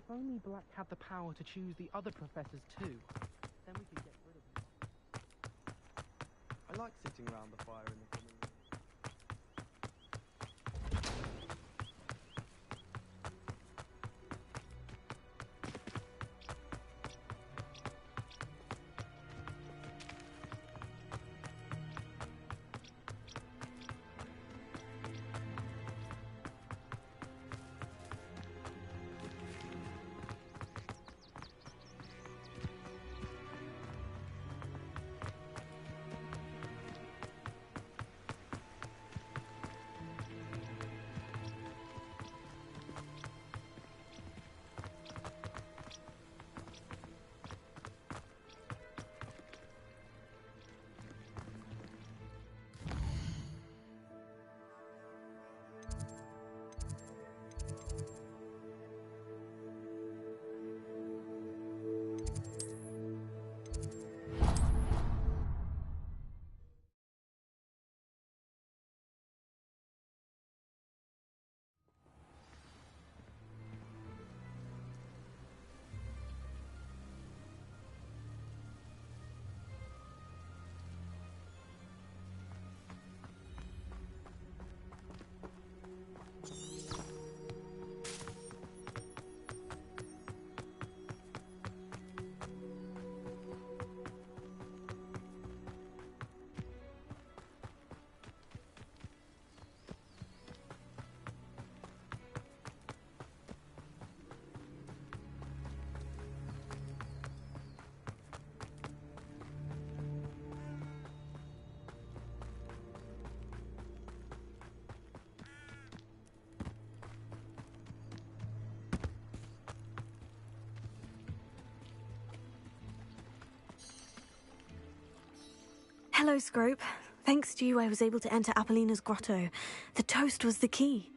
If only Black had the power to choose the other professors too, then we could get rid of him. I like sitting around the fire in the common room. Hello, Scrope. Thanks to you, I was able to enter Apollina's grotto. The toast was the key.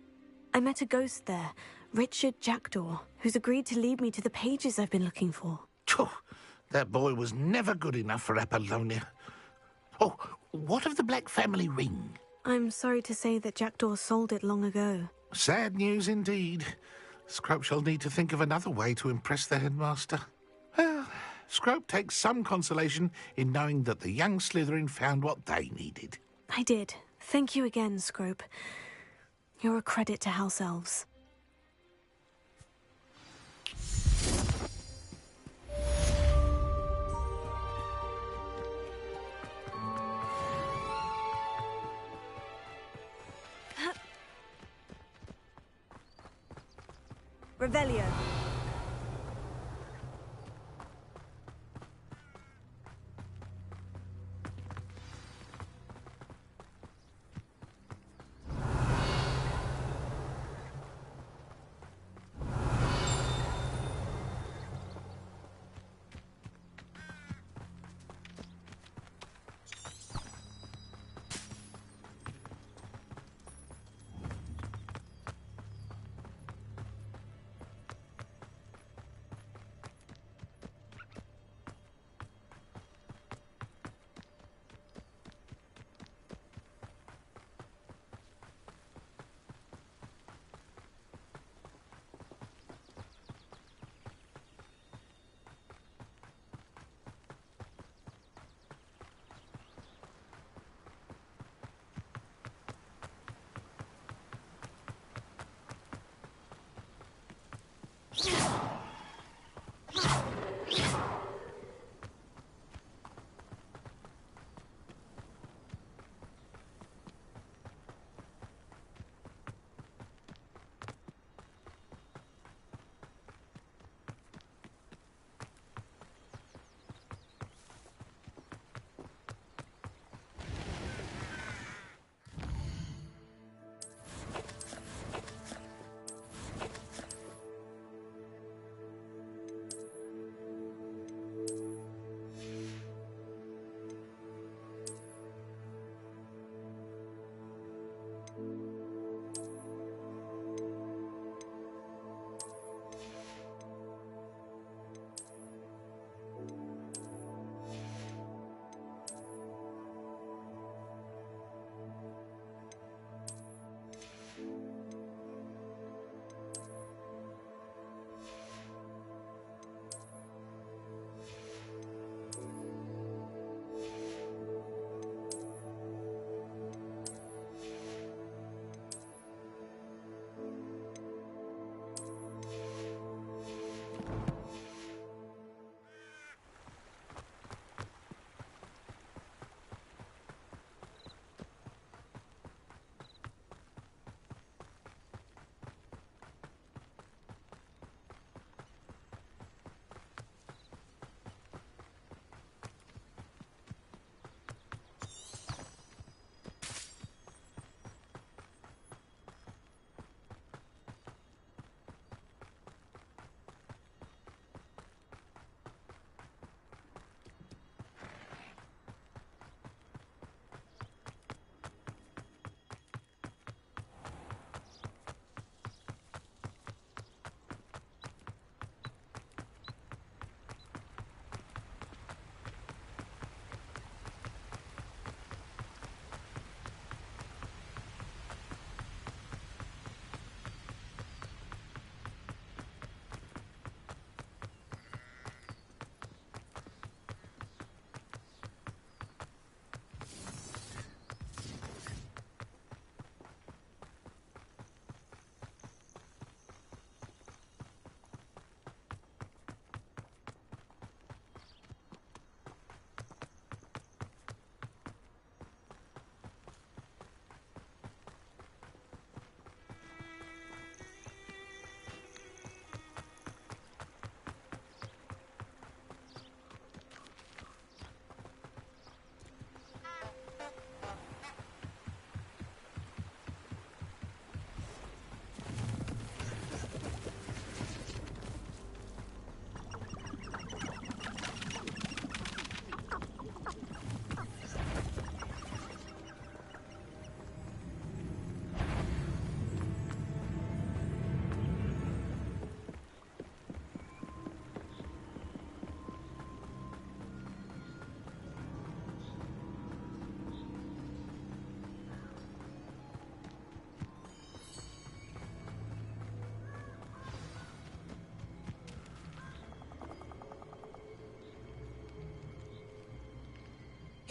I met a ghost there, Richard Jackdaw, who's agreed to lead me to the pages I've been looking for. Phew, that boy was never good enough for Apollonia. Oh, what of the Black family ring? I'm sorry to say that Jackdaw sold it long ago. Sad news indeed. Scrope shall need to think of another way to impress the headmaster. Well, Scrope takes some consolation in knowing that the young Slytherin found what they needed. I did. Thank you again, Scrope. You're a credit to House Elves. Revelio.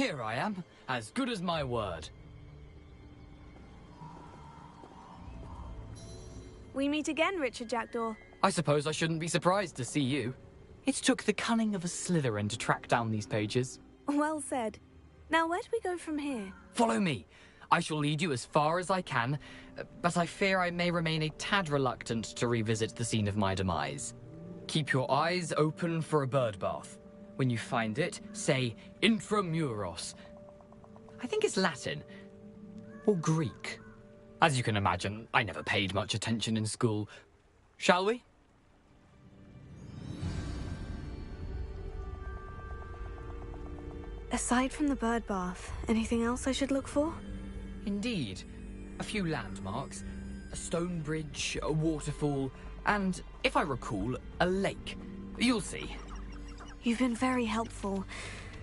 Here I am, as good as my word. We meet again, Richard Jackdaw. I suppose I shouldn't be surprised to see you. It took the cunning of a Slytherin to track down these pages. Well said. Now, where do we go from here? Follow me. I shall lead you as far as I can, but I fear I may remain a tad reluctant to revisit the scene of my demise. Keep your eyes open for a bird bath. When you find it, say intramuros. I think it's Latin. Or Greek. As you can imagine, I never paid much attention in school. Shall we? Aside from the bird bath, anything else I should look for? Indeed. A few landmarks, a stone bridge, a waterfall, and, if I recall, a lake. You'll see. You've been very helpful.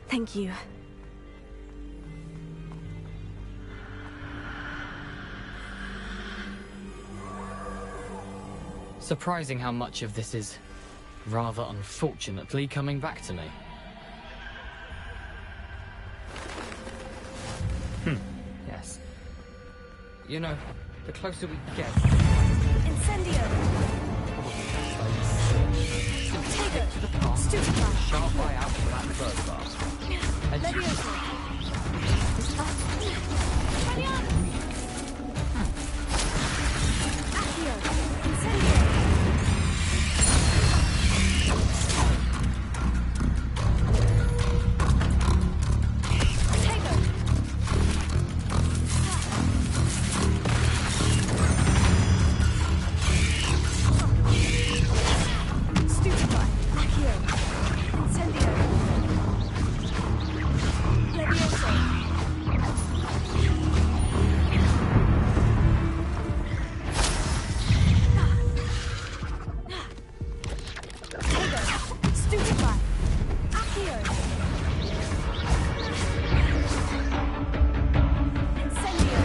Thank you. Surprising how much of this is, rather unfortunately, coming back to me. Yes. You know, the closer we get... Incendio! Take to the path, Stupefy! sharp eye out for that bird bath. And Levioso! Accio! Incendio! Stupefy! Accio! Incendio! Levioso! Stupefy! Accio! Incendio!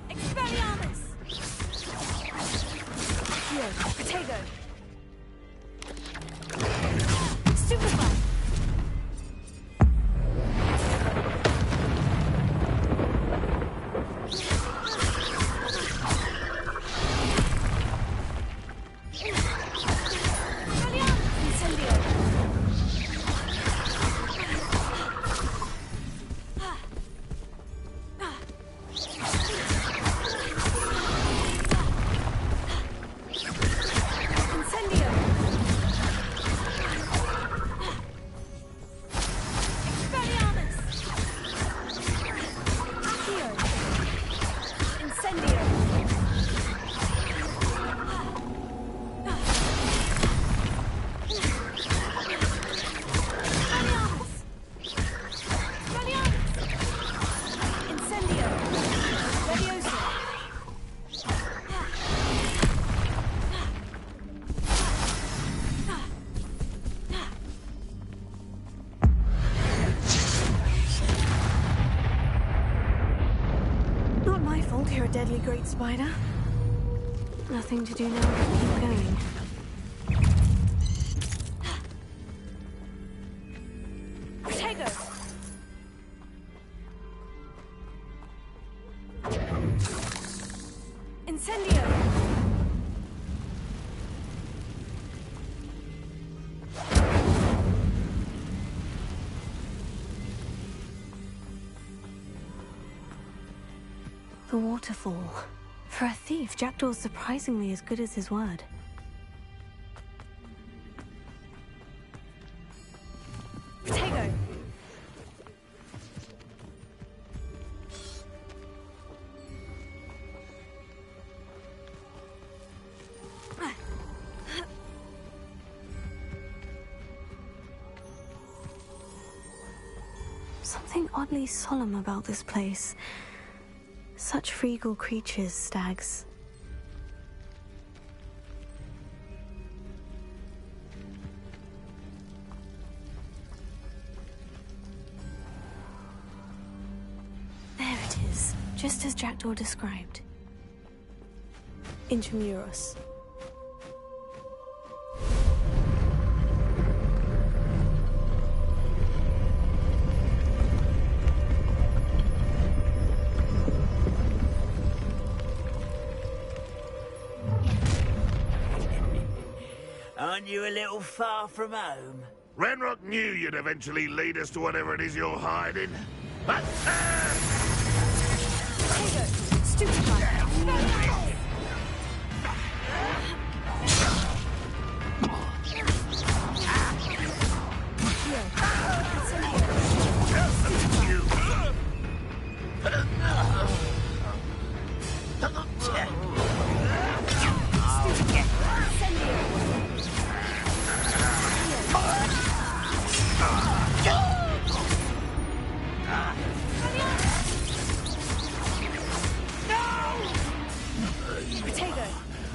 Expelliarmus! Accio! Protego! Stupefy! Incendio! Incendio! Expelliarmus! Accio! Incendio! Expelliarmus! Expelliarmus! Incendio! Levioso! Not my fault you're a deadly great spider. Nothing to do now but keep going. Protego! Incendio! The waterfall. For a thief, Jackdaw's surprisingly as good as his word. Protego! Something oddly solemn about this place. Such regal creatures, stags. There it is, just as Jackdaw described. Intramuros. Aren't you a little far from home? Ranrock knew you'd eventually lead us to whatever it is you're hiding. But,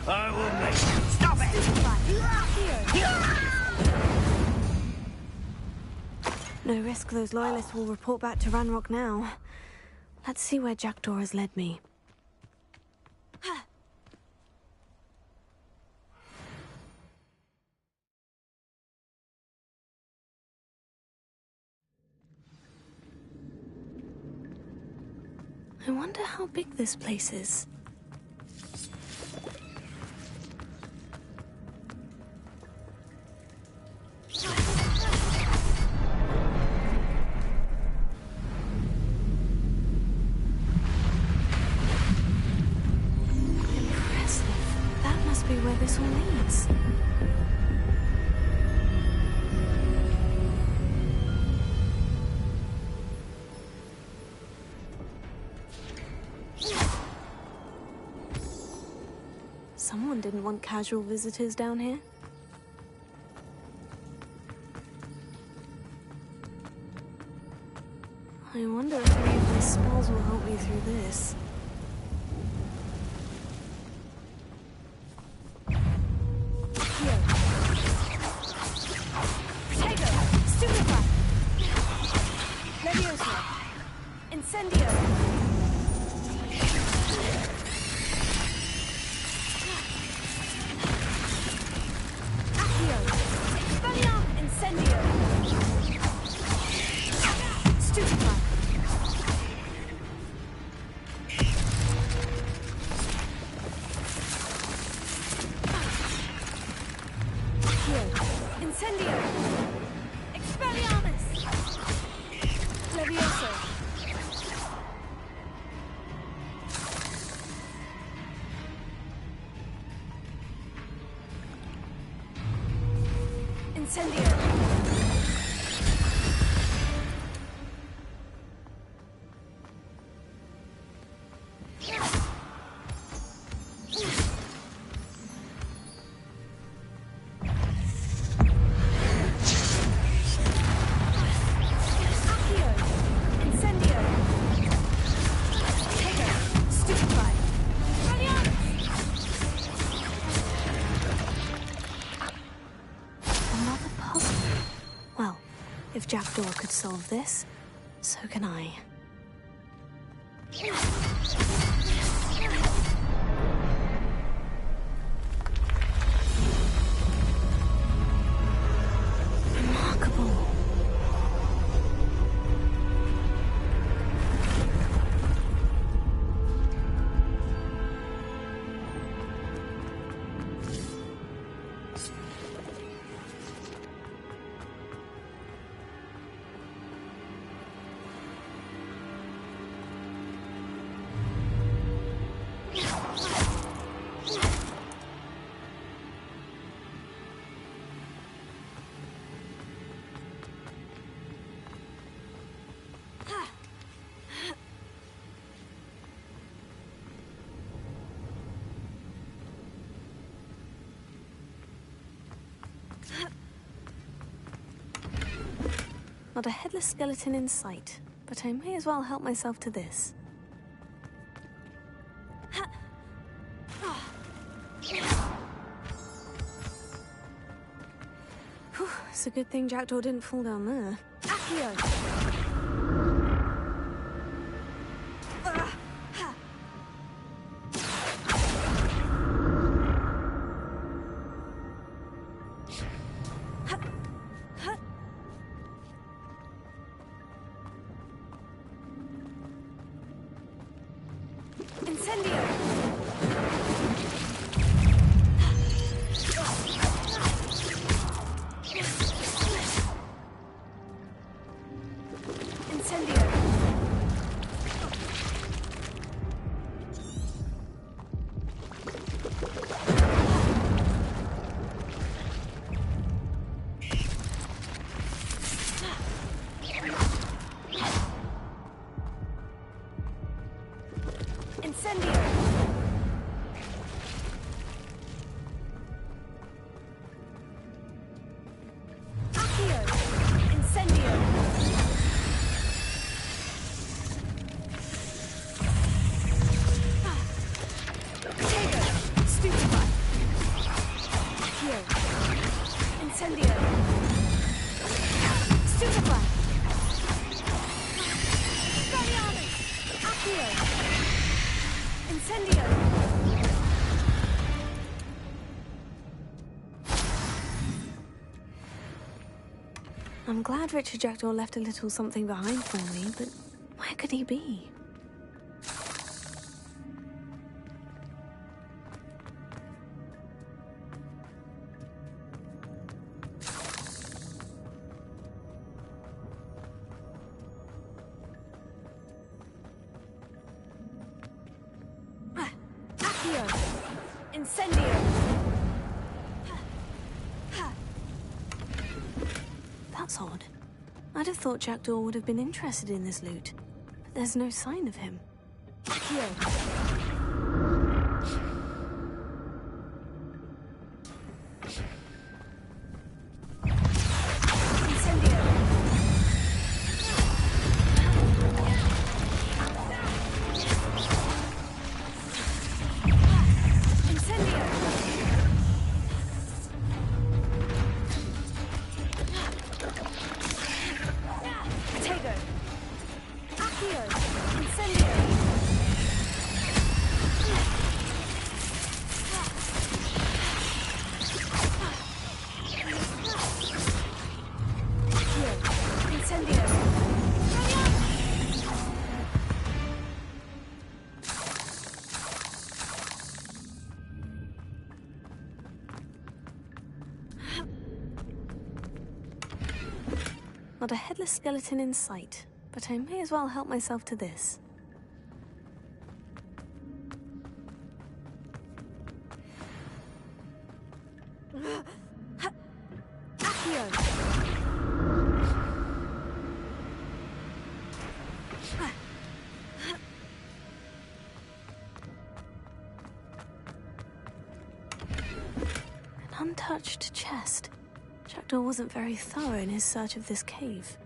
I will make you stop it! No risk those loyalists will report back to Ranrock now. Let's see where Jackdaw has led me. I wonder how big this place is. Where this all leads. Someone didn't want casual visitors down here. I wonder if any of my spells will help me through this. If Jackdaw could solve this, so can I. Remarkable. Not a headless skeleton in sight, but I may as well help myself to this. Whew, it's a good thing Jackdaw didn't fall down there. Accio! I'm glad Richard Jackdaw left a little something behind for me, but where could he be? That's odd. I'd have thought Jackdaw would have been interested in this loot, but there's no sign of him. Not a headless skeleton in sight, but I may as well help myself to this. An untouched chest. Jackdaw wasn't very thorough in his search of this cave.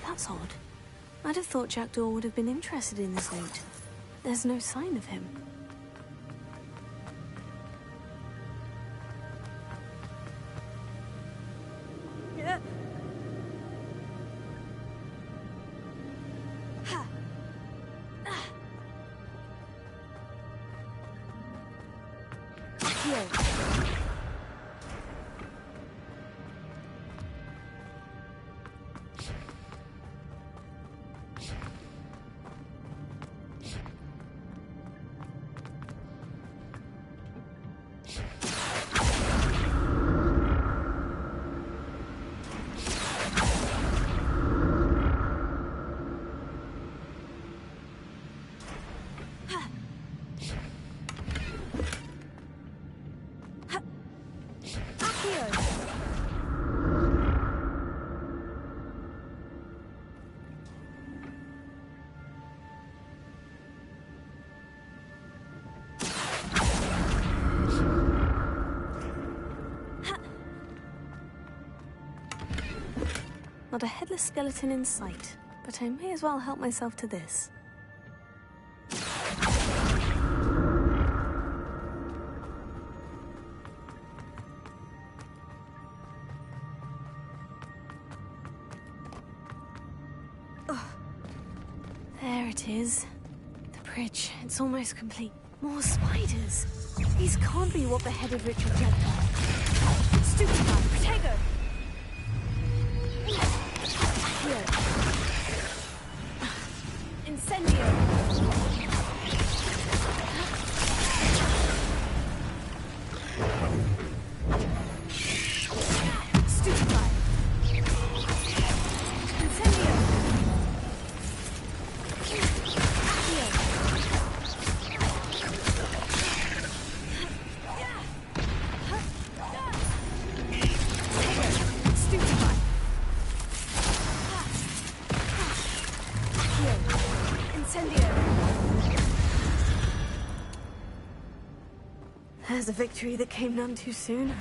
That's odd. I'd have thought Jackdaw would have been interested in this loot. There's no sign of him. Not a headless skeleton in sight, but I may as well help myself to this. There it is. The bridge. It's almost complete. More spiders. These can't be what the head of Richard Jackdaw. Stupefy, Protego! Here. Incendio! Stupefy! Incendio! There's a victory that came none too soon.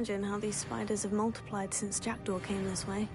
Imagine how these spiders have multiplied since Jackdaw came this way.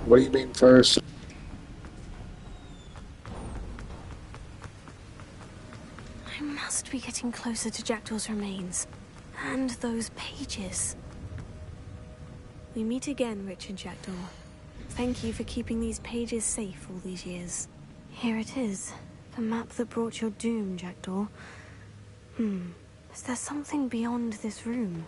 What do you mean first? I must be getting closer to Jackdaw's remains. And those pages. We meet again, Richard Jackdaw. Thank you for keeping these pages safe all these years. Here it is. The map that brought your doom, Jackdaw. Is there something beyond this room?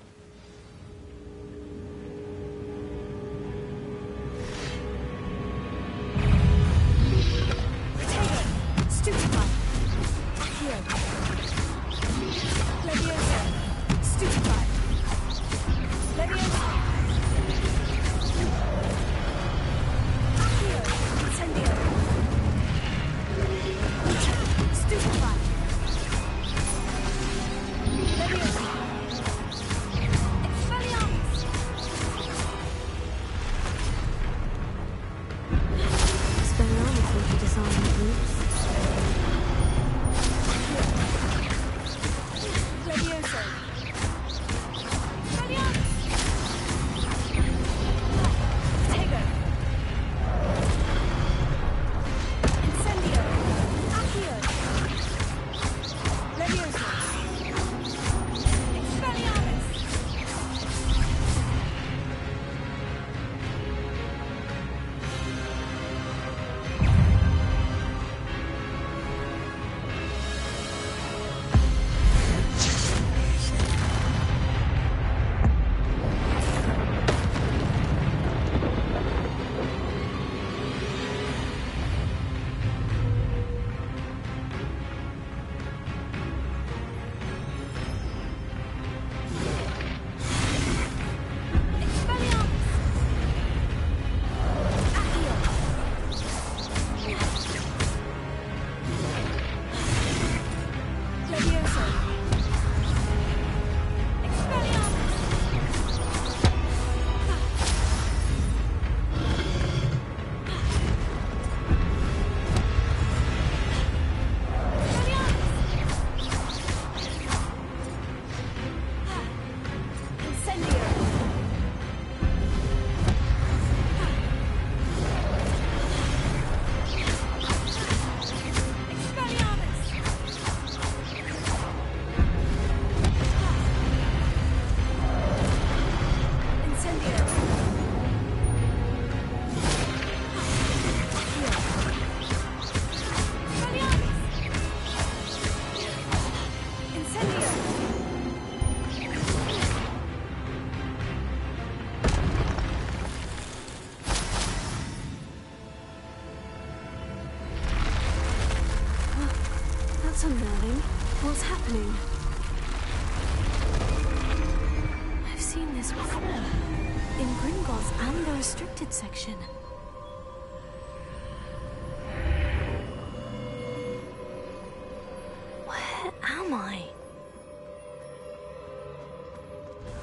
That's unnerving. What's happening? I've seen this before. In Gringotts and the restricted section. Where am I?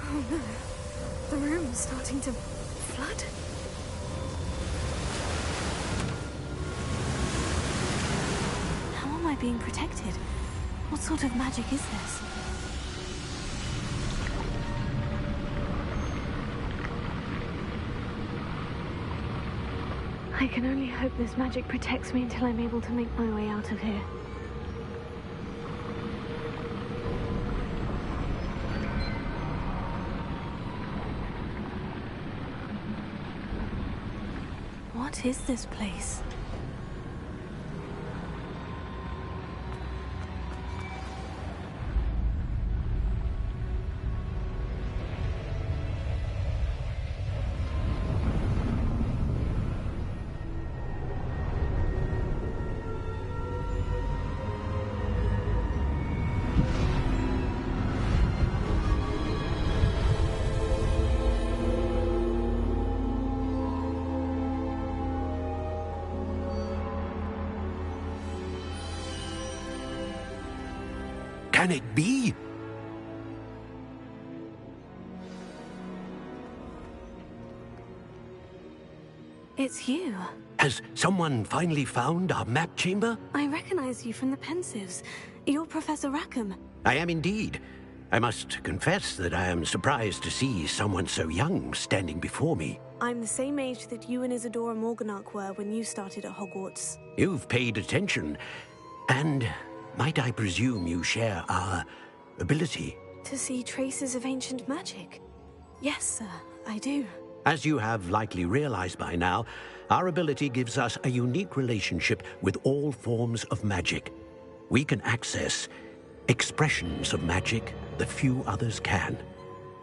Oh no. The room's starting to flood. How am I being protected? What sort of magic is this? I can only hope this magic protects me until I'm able to make my way out of here. What is this place? Can it be? It's you. Has someone finally found our map chamber? I recognize you from the Pensives. You're Professor Rackham. I am indeed. I must confess that I am surprised to see someone so young standing before me. I'm the same age that you and Isadora Morganach were when you started at Hogwarts. You've paid attention, and might I presume you share our ability? To see traces of ancient magic? Yes, sir, I do. As you have likely realized by now, our ability gives us a unique relationship with all forms of magic. We can access expressions of magic that few others can.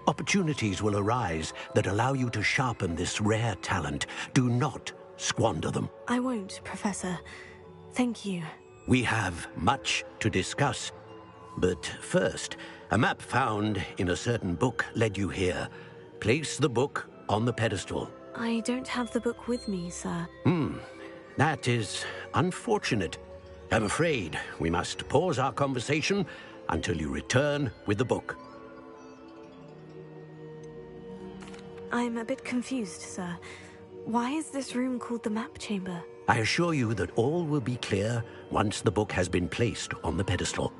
Opportunities will arise that allow you to sharpen this rare talent. Do not squander them. I won't, Professor. Thank you. We have much to discuss. But first, a map found in a certain book led you here. Place the book on the pedestal. I don't have the book with me, sir. That is unfortunate. I'm afraid we must pause our conversation until you return with the book. I'm a bit confused, sir. Why is this room called the map chamber? I assure you that all will be clear once the book has been placed on the pedestal.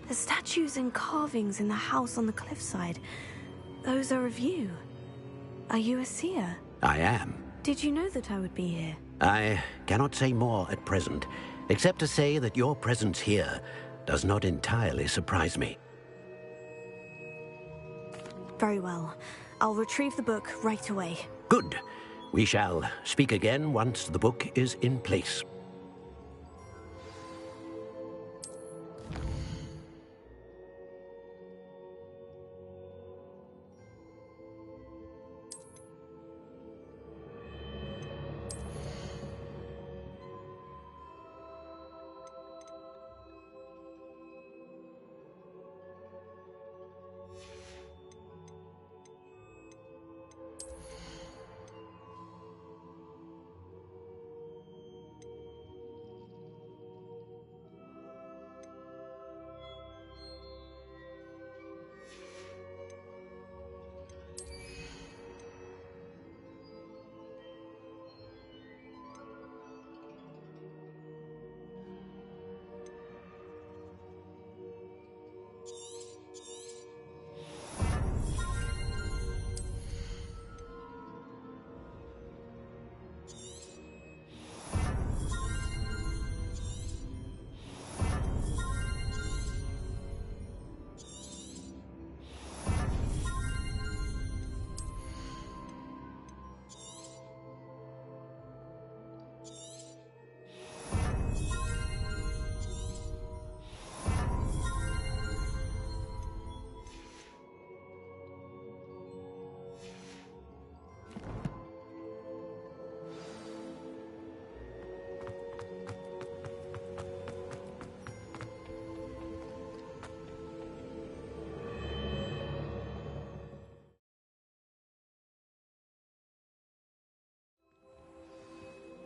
The statues and carvings in the house on the cliffside, those are of you. Are you a seer? I am. Did you know that I would be here? I cannot say more at present, except to say that your presence here does not entirely surprise me. Very well. I'll retrieve the book right away. Good. We shall speak again once the book is in place.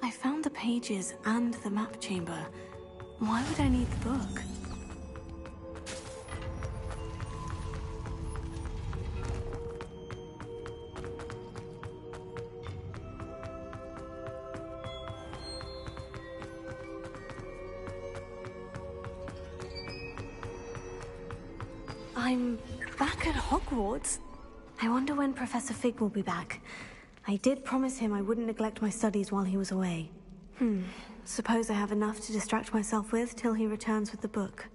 I found the pages and the map chamber. Why would I need the book? I'm back at Hogwarts. I wonder when Professor Fig will be back. I did promise him I wouldn't neglect my studies while he was away. Suppose I have enough to distract myself with till he returns with the book.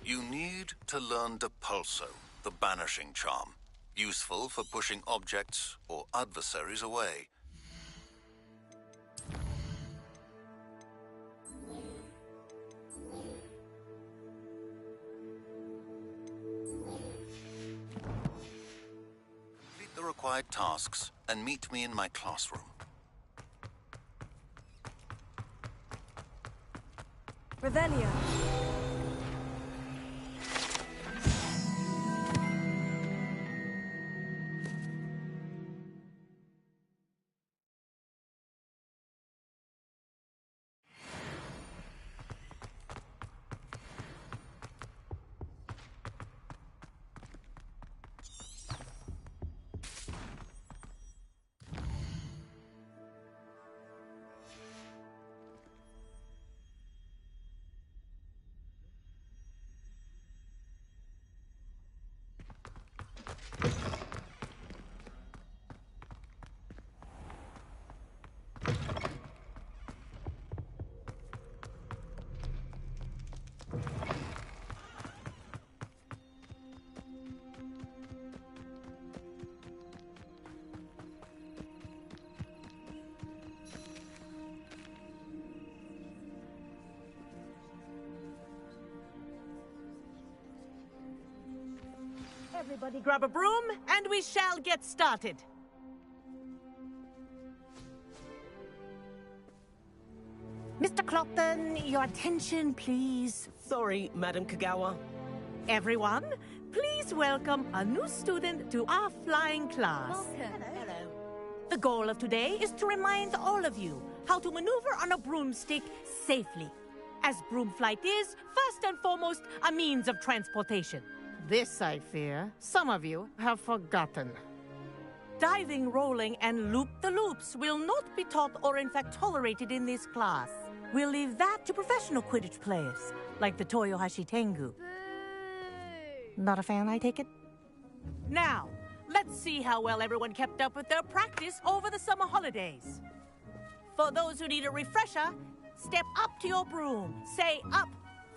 You need to learn Depulso, the banishing charm, useful for pushing objects or adversaries away. Complete the required tasks and meet me in my classroom. Revelio. Everybody grab a broom, and we shall get started. Mr. Clopton, your attention, please. Sorry, Madam Kagawa. Everyone, please welcome a new student to our flying class. Welcome. Hello. The goal of today is to remind all of you how to maneuver on a broomstick safely, as broom flight is, first and foremost, a means of transportation. This, I fear, some of you have forgotten. Diving, rolling, and loop-the-loops will not be taught or in fact tolerated in this class. We'll leave that to professional Quidditch players, like the Toyohashi Tengu. Not a fan, I take it? Now, let's see how well everyone kept up with their practice over the summer holidays. For those who need a refresher, step up to your broom, say up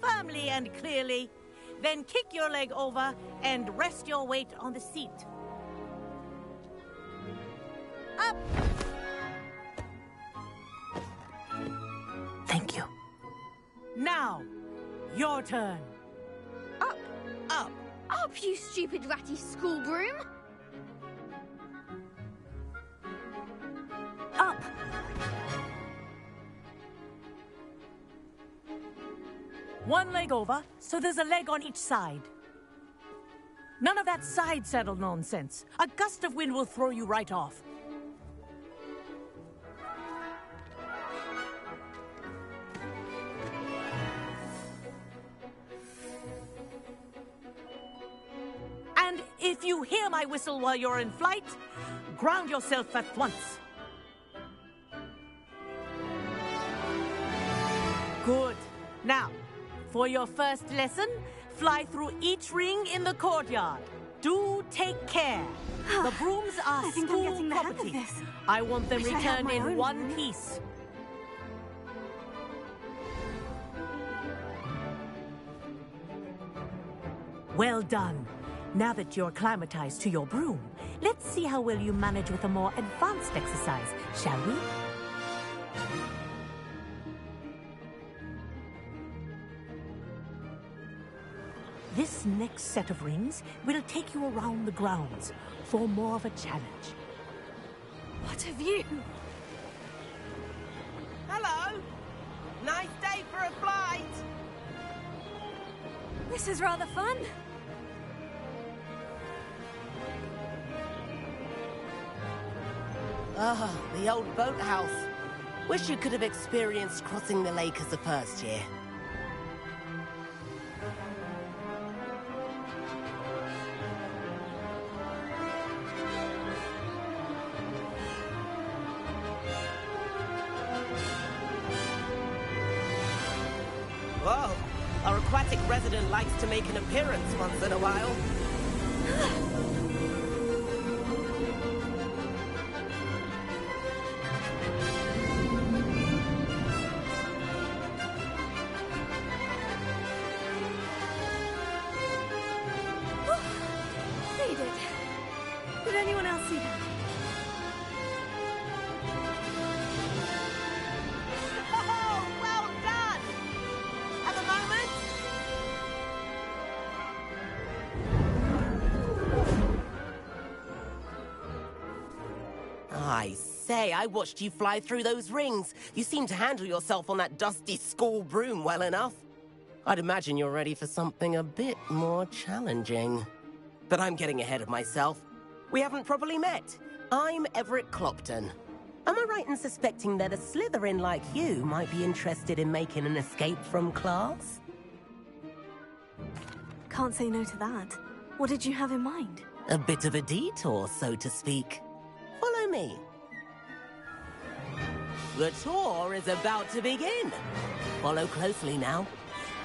firmly and clearly, then kick your leg over and rest your weight on the seat. Up! Thank you. Now, your turn. Up! Up! Up, you stupid ratty school broom! Up! One leg over, so there's a leg on each side. None of that side saddle nonsense. A gust of wind will throw you right off. And if you hear my whistle while you're in flight, ground yourself at once. Good. Now, for your first lesson, fly through each ring in the courtyard. Do take care. The brooms are I think I'm getting the hang of property. this. I want them Wish I had returned my in own one room. piece. Well done. Now that you're acclimatized to your broom, let's see how well you manage with a more advanced exercise, shall we? This next set of rings will take you around the grounds for more of a challenge. What have you? Hello! Nice day for a flight! This is rather fun. Ah, the old boathouse. Wish you could have experienced crossing the lake as a first year. Whoa, our aquatic resident likes to make an appearance once in a while. They did. Did anyone else see that? Oh, well done! At the moment... I say, I watched you fly through those rings. You seem to handle yourself on that dusty school broom well enough. I'd imagine you're ready for something a bit more challenging. But I'm getting ahead of myself. We haven't properly met. I'm Everett Clopton. Am I right in suspecting that a Slytherin like you might be interested in making an escape from class? Can't say no to that. What did you have in mind? A bit of a detour, so to speak. Follow me. The tour is about to begin. Follow closely now.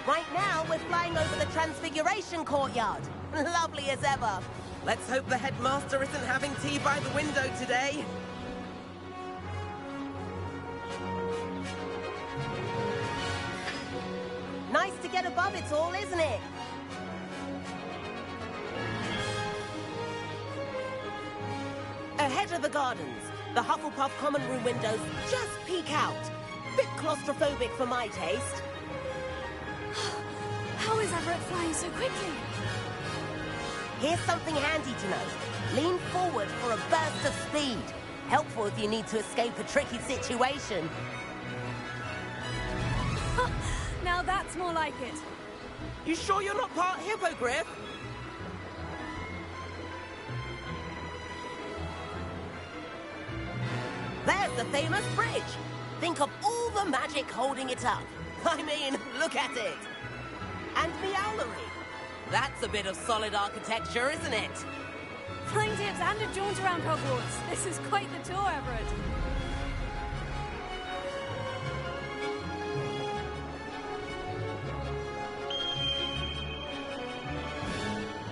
Right now, we're flying over the Transfiguration Courtyard. Lovely as ever. Let's hope the headmaster isn't having tea by the window today. Nice to get above it all, isn't it? Ahead of the gardens, the Hufflepuff common room windows just peek out. Bit claustrophobic for my taste. How is Everett flying so quickly? Here's something handy to know. Lean forward for a burst of speed. Helpful if you need to escape a tricky situation. Now that's more like it. You sure you're not part hippogriff? There's the famous bridge. Think of all the magic holding it up. I mean, look at it. And the owlery. That's a bit of solid architecture, isn't it? Flying tips and a jaunt around Hogwarts. This is quite the tour, Everett.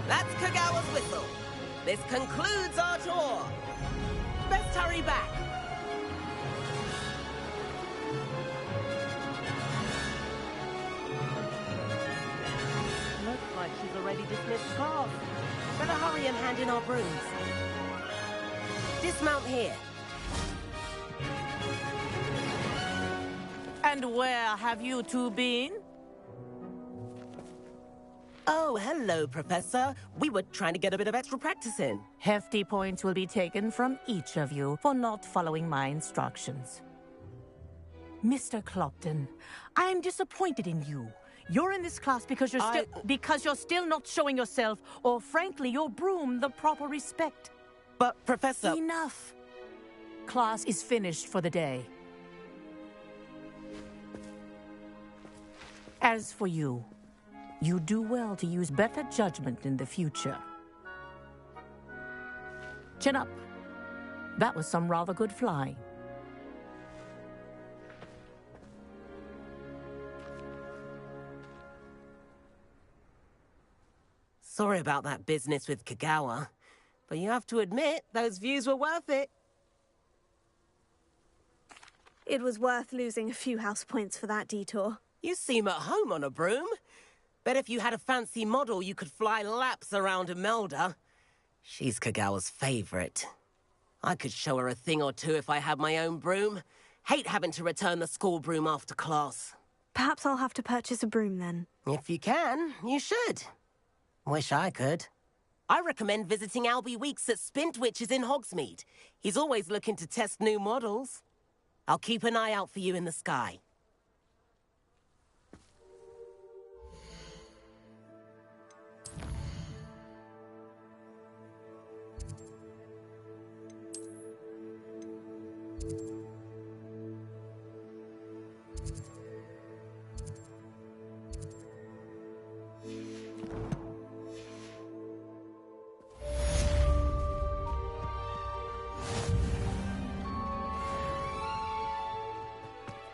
That's Kagawa's whistle. This concludes our tour. Best hurry back. Looks like she's already dismissed class. Better hurry and hand in our brooms. Dismount here. And where have you two been? Oh, hello, Professor. We were trying to get a bit of extra practice in. Hefty points will be taken from each of you for not following my instructions. Mr. Clopton, I am disappointed in you. You're in this class because you're still not showing yourself, or frankly, your broom the proper respect. But, Professor... Enough. Class is finished for the day. As for you, you do well to use better judgment in the future. Chin up. That was some rather good flying. Sorry about that business with Kagawa, but you have to admit, those views were worth it. It was worth losing a few house points for that detour. You seem at home on a broom. Bet if you had a fancy model, you could fly laps around Imelda. She's Kagawa's favorite. I could show her a thing or two if I had my own broom. Hate having to return the school broom after class. Perhaps I'll have to purchase a broom then. If you can, you should. Wish I could. I recommend visiting Albie Weeks at Spintwitches in Hogsmeade. He's always looking to test new models. I'll keep an eye out for you in the sky.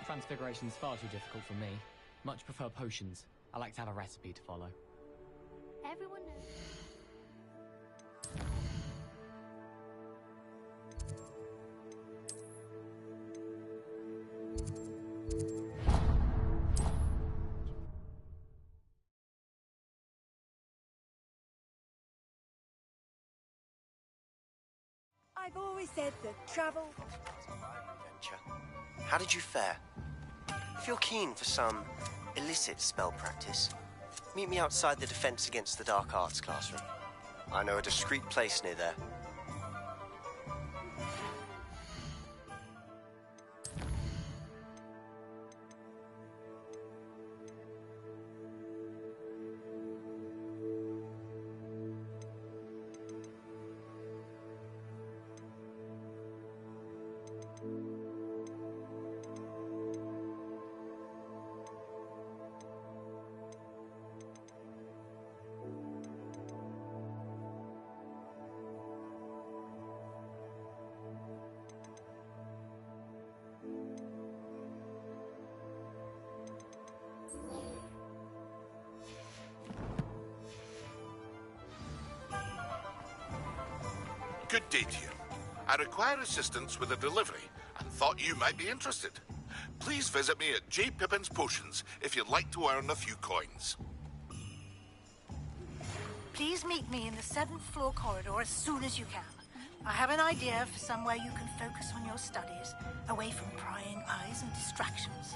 Transfiguration is far too difficult for me. Much prefer potions. I like to have a recipe to follow. Everyone knows. I've always said that travel... How did you fare? If you're keen for some illicit spell practice, meet me outside the Defense Against the Dark Arts classroom. I know a discreet place near there. Good day to you. I require assistance with a delivery and thought you might be interested. Please visit me at J. Pippin's Potions if you'd like to earn a few coins. Please meet me in the 7th floor corridor as soon as you can. I have an idea for somewhere you can focus on your studies, away from prying eyes and distractions.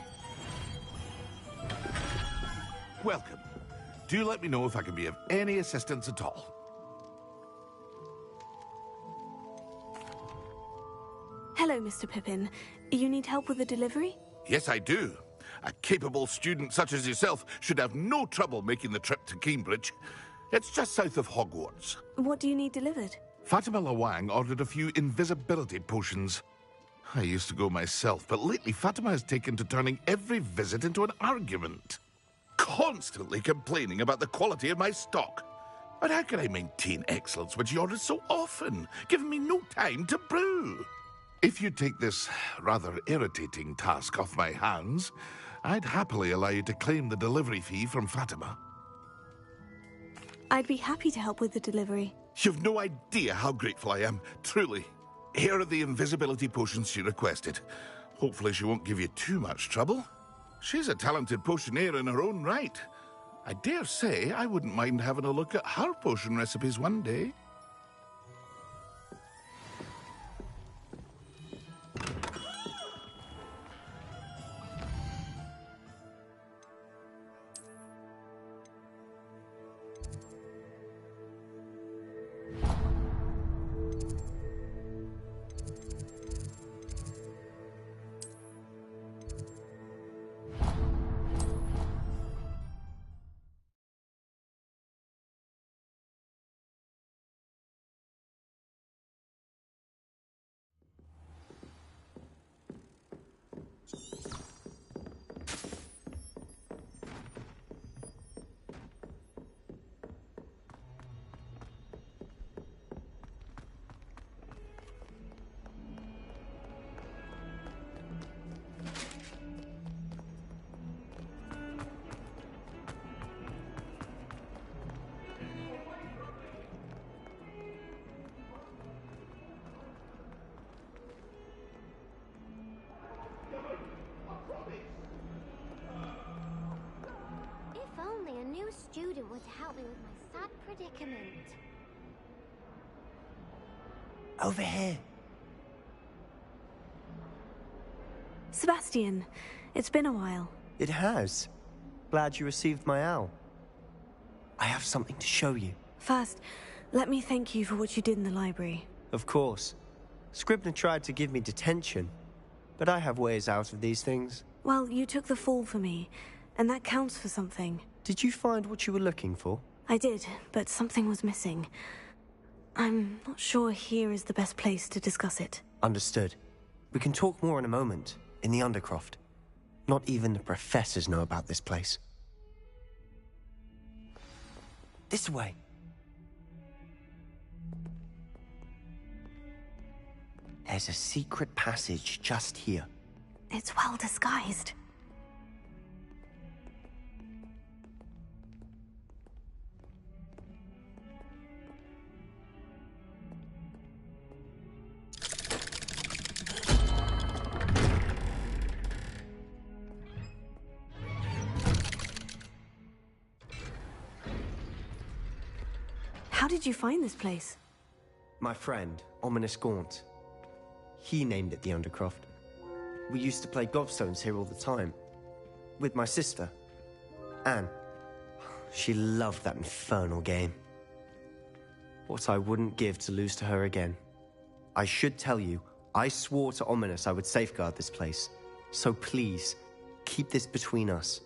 Welcome. Do let me know if I can be of any assistance at all. Hello, Mr. Pippin. You need help with a delivery? Yes, I do. A capable student such as yourself should have no trouble making the trip to Cambridge. It's just south of Hogwarts. What do you need delivered? Fatima Lawang ordered a few invisibility potions. I used to go myself, but lately Fatima has taken to turning every visit into an argument. Constantly complaining about the quality of my stock. But how can I maintain excellence when she orders so often, giving me no time to brew? If you take this rather irritating task off my hands, I'd happily allow you to claim the delivery fee from Fatima. I'd be happy to help with the delivery. You've no idea how grateful I am, truly. Here are the invisibility potions she requested. Hopefully she won't give you too much trouble. She's a talented potioneer in her own right. I dare say I wouldn't mind having a look at her potion recipes one day. Student would help me with my sad predicament. Over here. I have something to show you. First, let me thank you for what you did in the library. Of course. Scribner tried to give me detention, but I have ways out of these things. Well, you took the fall for me, and that counts for something. Did you find what you were looking for? I did, but something was missing. I'm not sure here is the best place to discuss it. Understood. We can talk more in a moment, in the Undercroft. Not even the professors know about this place. This way. There's a secret passage just here. It's well disguised. How did you find this place? My friend, Ominous Gaunt. He named it the Undercroft. We used to play gobstones here all the time. With my sister, Anne. She loved that infernal game. What I wouldn't give to lose to her again. I should tell you, I swore to Ominous I would safeguard this place. So please, keep this between us.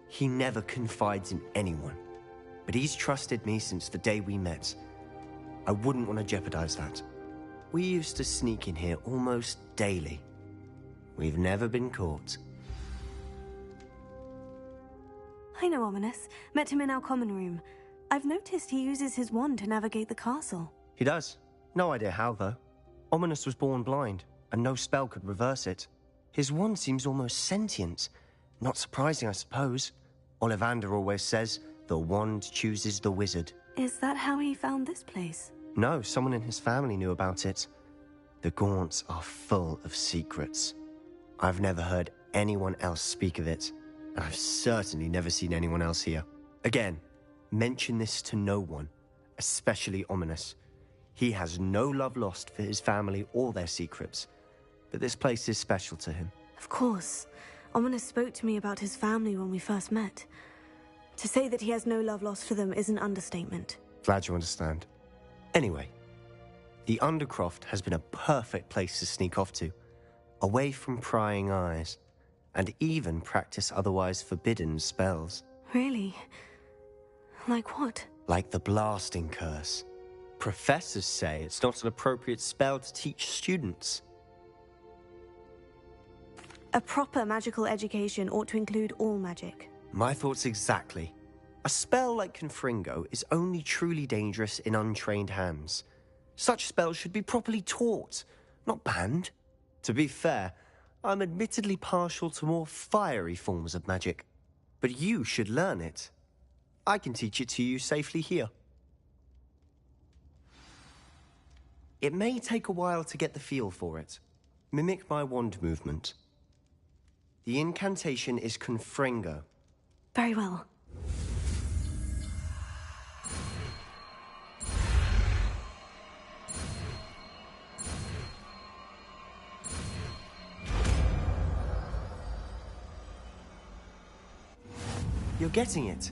He never confides in anyone. But he's trusted me since the day we met. I wouldn't want to jeopardize that. We used to sneak in here almost daily. We've never been caught. I know Ominous. Met him in our common room. I've noticed he uses his wand to navigate the castle. He does. No idea how, though. Ominous was born blind, and no spell could reverse it. His wand seems almost sentient. Not surprising, I suppose. Ollivander always says, the wand chooses the wizard. Is that how he found this place? No, someone in his family knew about it. The Gaunts are full of secrets. I've never heard anyone else speak of it, and I've certainly never seen anyone else here. Again, mention this to no one, especially Ominous. He has no love lost for his family or their secrets, but this place is special to him. Of course. Ominous spoke to me about his family when we first met. To say that he has no love lost for them is an understatement. Glad you understand. Anyway, the Undercroft has been a perfect place to sneak off to, away from prying eyes, and even practice otherwise forbidden spells. Really? Like what? Like the blasting curse. Professors say it's not an appropriate spell to teach students. A proper magical education ought to include all magic. My thoughts exactly. A spell like Confringo is only truly dangerous in untrained hands. Such spells should be properly taught, not banned. To be fair, I'm admittedly partial to more fiery forms of magic. But you should learn it. I can teach it to you safely here. It may take a while to get the feel for it. Mimic my wand movement. The incantation is Confringo. Very well. You're getting it.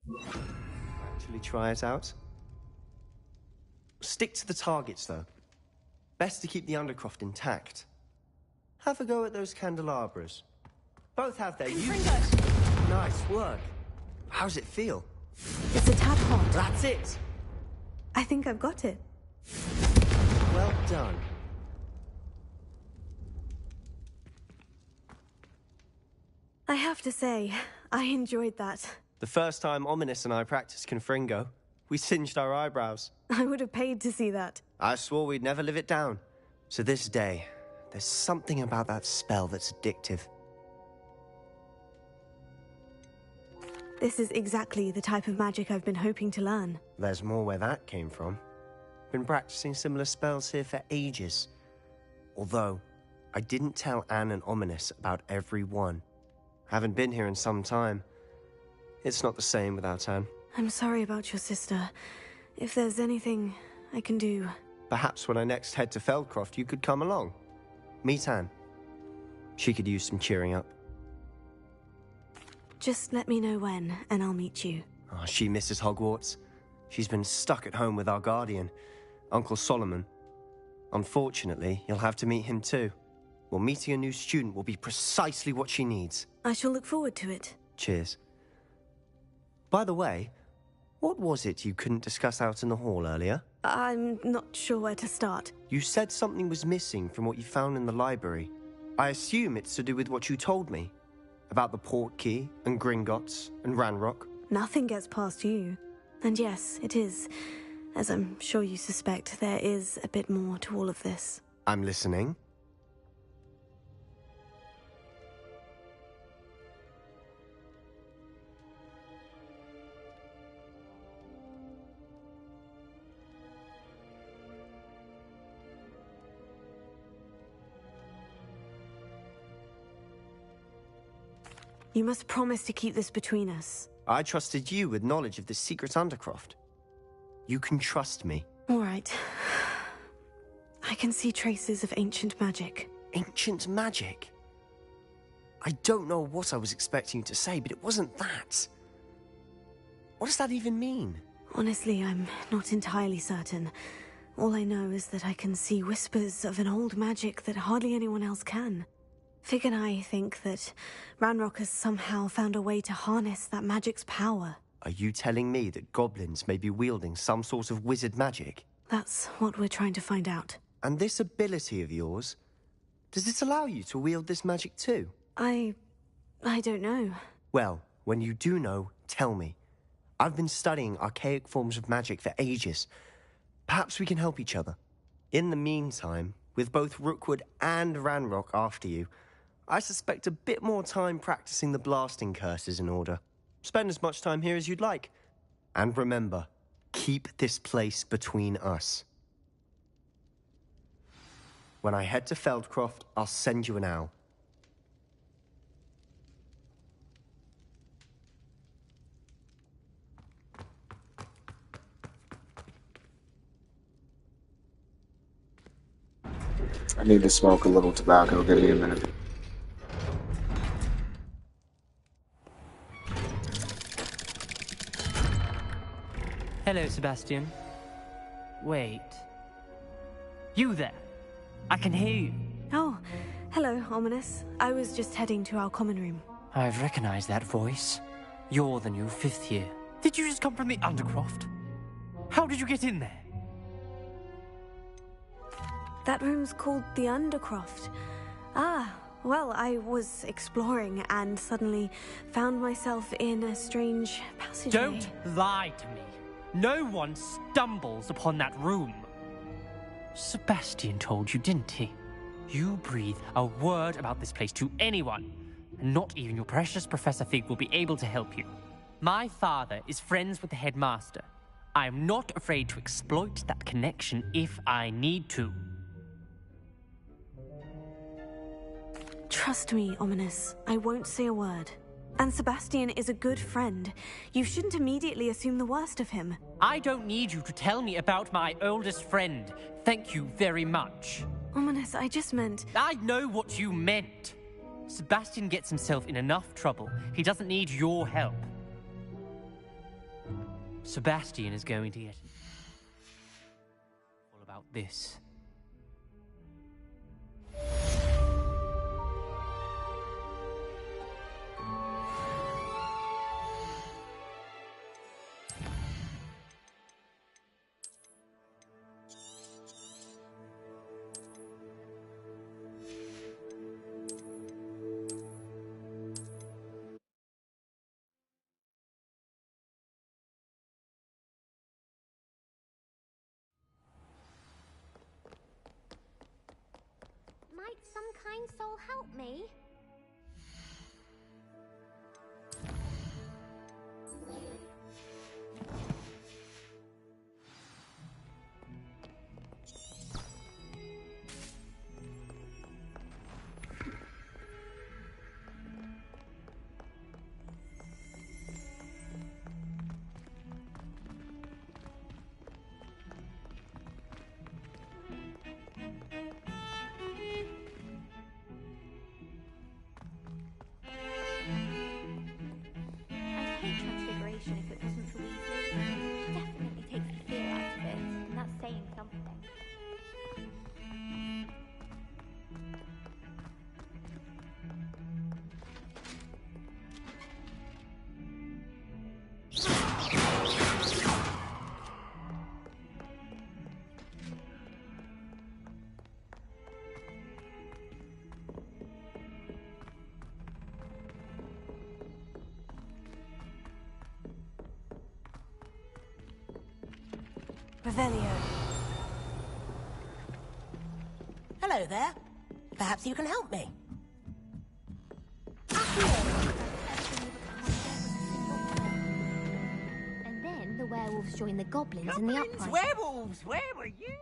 Actually try it out. Stick to the targets, though. Best to keep the Undercroft intact. Have a go at those candelabras. Both have their uses. Nice work. How's it feel? It's a tad hot. That's it. I think I've got it. Well done. I have to say, I enjoyed that. The first time Ominous and I practiced Confringo, we singed our eyebrows. I would have paid to see that. I swore we'd never live it down. To this day, there's something about that spell that's addictive. This is exactly the type of magic I've been hoping to learn. There's more where that came from. Been practicing similar spells here for ages. Although, I didn't tell Anne and Ominous about every one. Haven't been here in some time. It's not the same without Anne. I'm sorry about your sister. If there's anything I can do... Perhaps when I next head to Feldcroft, you could come along. Meet Anne. She could use some cheering up. Just let me know when, and I'll meet you. Oh, she misses Hogwarts. She's been stuck at home with our guardian, Uncle Solomon. Unfortunately, you'll have to meet him too. Well, meeting a new student will be precisely what she needs. I shall look forward to it. Cheers. By the way, what was it you couldn't discuss out in the hall earlier? I'm not sure where to start. You said something was missing from what you found in the library. I assume it's to do with what you told me. About the port key, and Gringotts, and Ranrock. Nothing gets past you. And yes, it is. As I'm sure you suspect, there is a bit more to all of this. I'm listening. You must promise to keep this between us. I trusted you with knowledge of the secret Undercroft. You can trust me. All right. I can see traces of ancient magic. Ancient magic? I don't know what I was expecting you to say, but it wasn't that. What does that even mean? Honestly, I'm not entirely certain. All I know is that I can see whispers of an old magic that hardly anyone else can. Fig and I think that Ranrock has somehow found a way to harness that magic's power. Are you telling me that goblins may be wielding some sort of wizard magic? That's what we're trying to find out. And this ability of yours, does it allow you to wield this magic too? I don't know. Well, when you do know, tell me. I've been studying archaic forms of magic for ages. Perhaps we can help each other. In the meantime, with both Rookwood and Ranrock after you, I suspect a bit more time practicing the blasting curse is in order. Spend as much time here as you'd like. And remember, keep this place between us. When I head to Feldcroft, I'll send you an owl. I need to smoke a little tobacco. Give me a minute. Hello, Sebastian. Wait. You there? I can hear you. Oh, hello, Ominous. I was just heading to our common room. I've recognized that voice. You're the new 5th year. Did you just come from the Undercroft? How did you get in there? That room's called the Undercroft. Ah, well, I was exploring and suddenly found myself in a strange passageway. Don't lie to me. No one stumbles upon that room. Sebastian told you, didn't he? You breathe a word about this place to anyone, and not even your precious Professor Fig will be able to help you. My father is friends with the headmaster. I am not afraid to exploit that connection if I need to. Trust me, Ominous. I won't say a word. And Sebastian is a good friend. You shouldn't immediately assume the worst of him. I don't need you to tell me about my oldest friend. Thank you very much. Ominous, I just meant... I know what you meant. Sebastian gets himself in enough trouble. He doesn't need your help. Sebastian is going to get all about this. Might some kind soul help me? Revelio. Hello there. Perhaps you can help me. And then the werewolves joined the goblins in the Goblins, uprising. werewolves, where were you?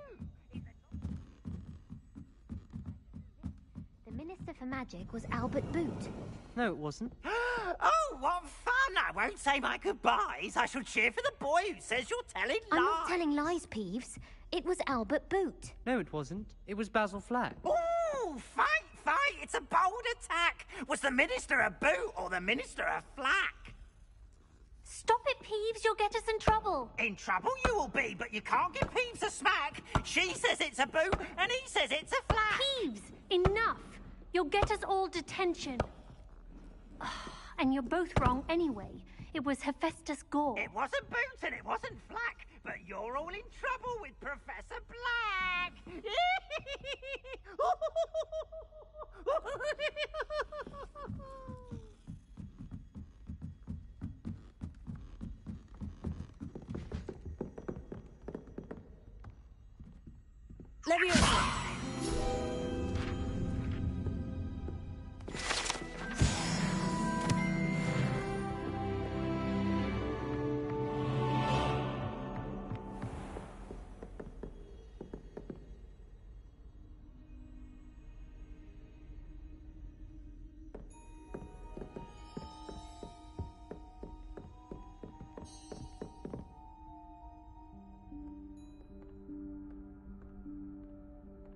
The Minister for Magic was Albert Boot. No, it wasn't. Oh, what fun! I won't say my goodbyes. I shall cheer for the boy who says you're telling lies. I'm not telling lies, Peeves. It was Albert Boot. No, it wasn't. It was Basil Flack. Ooh, fight! It's a bold attack. Was the Minister a boot or the Minister a flack? Stop it, Peeves. You'll get us in trouble. In trouble you will be, but you can't give Peeves a smack. She says it's a boot and he says it's a flack. Peeves, enough. You'll get us all detention. And you're both wrong anyway. It was Hephaestus Gore. It wasn't boot and it wasn't flack, but you're all in trouble with Professor Black.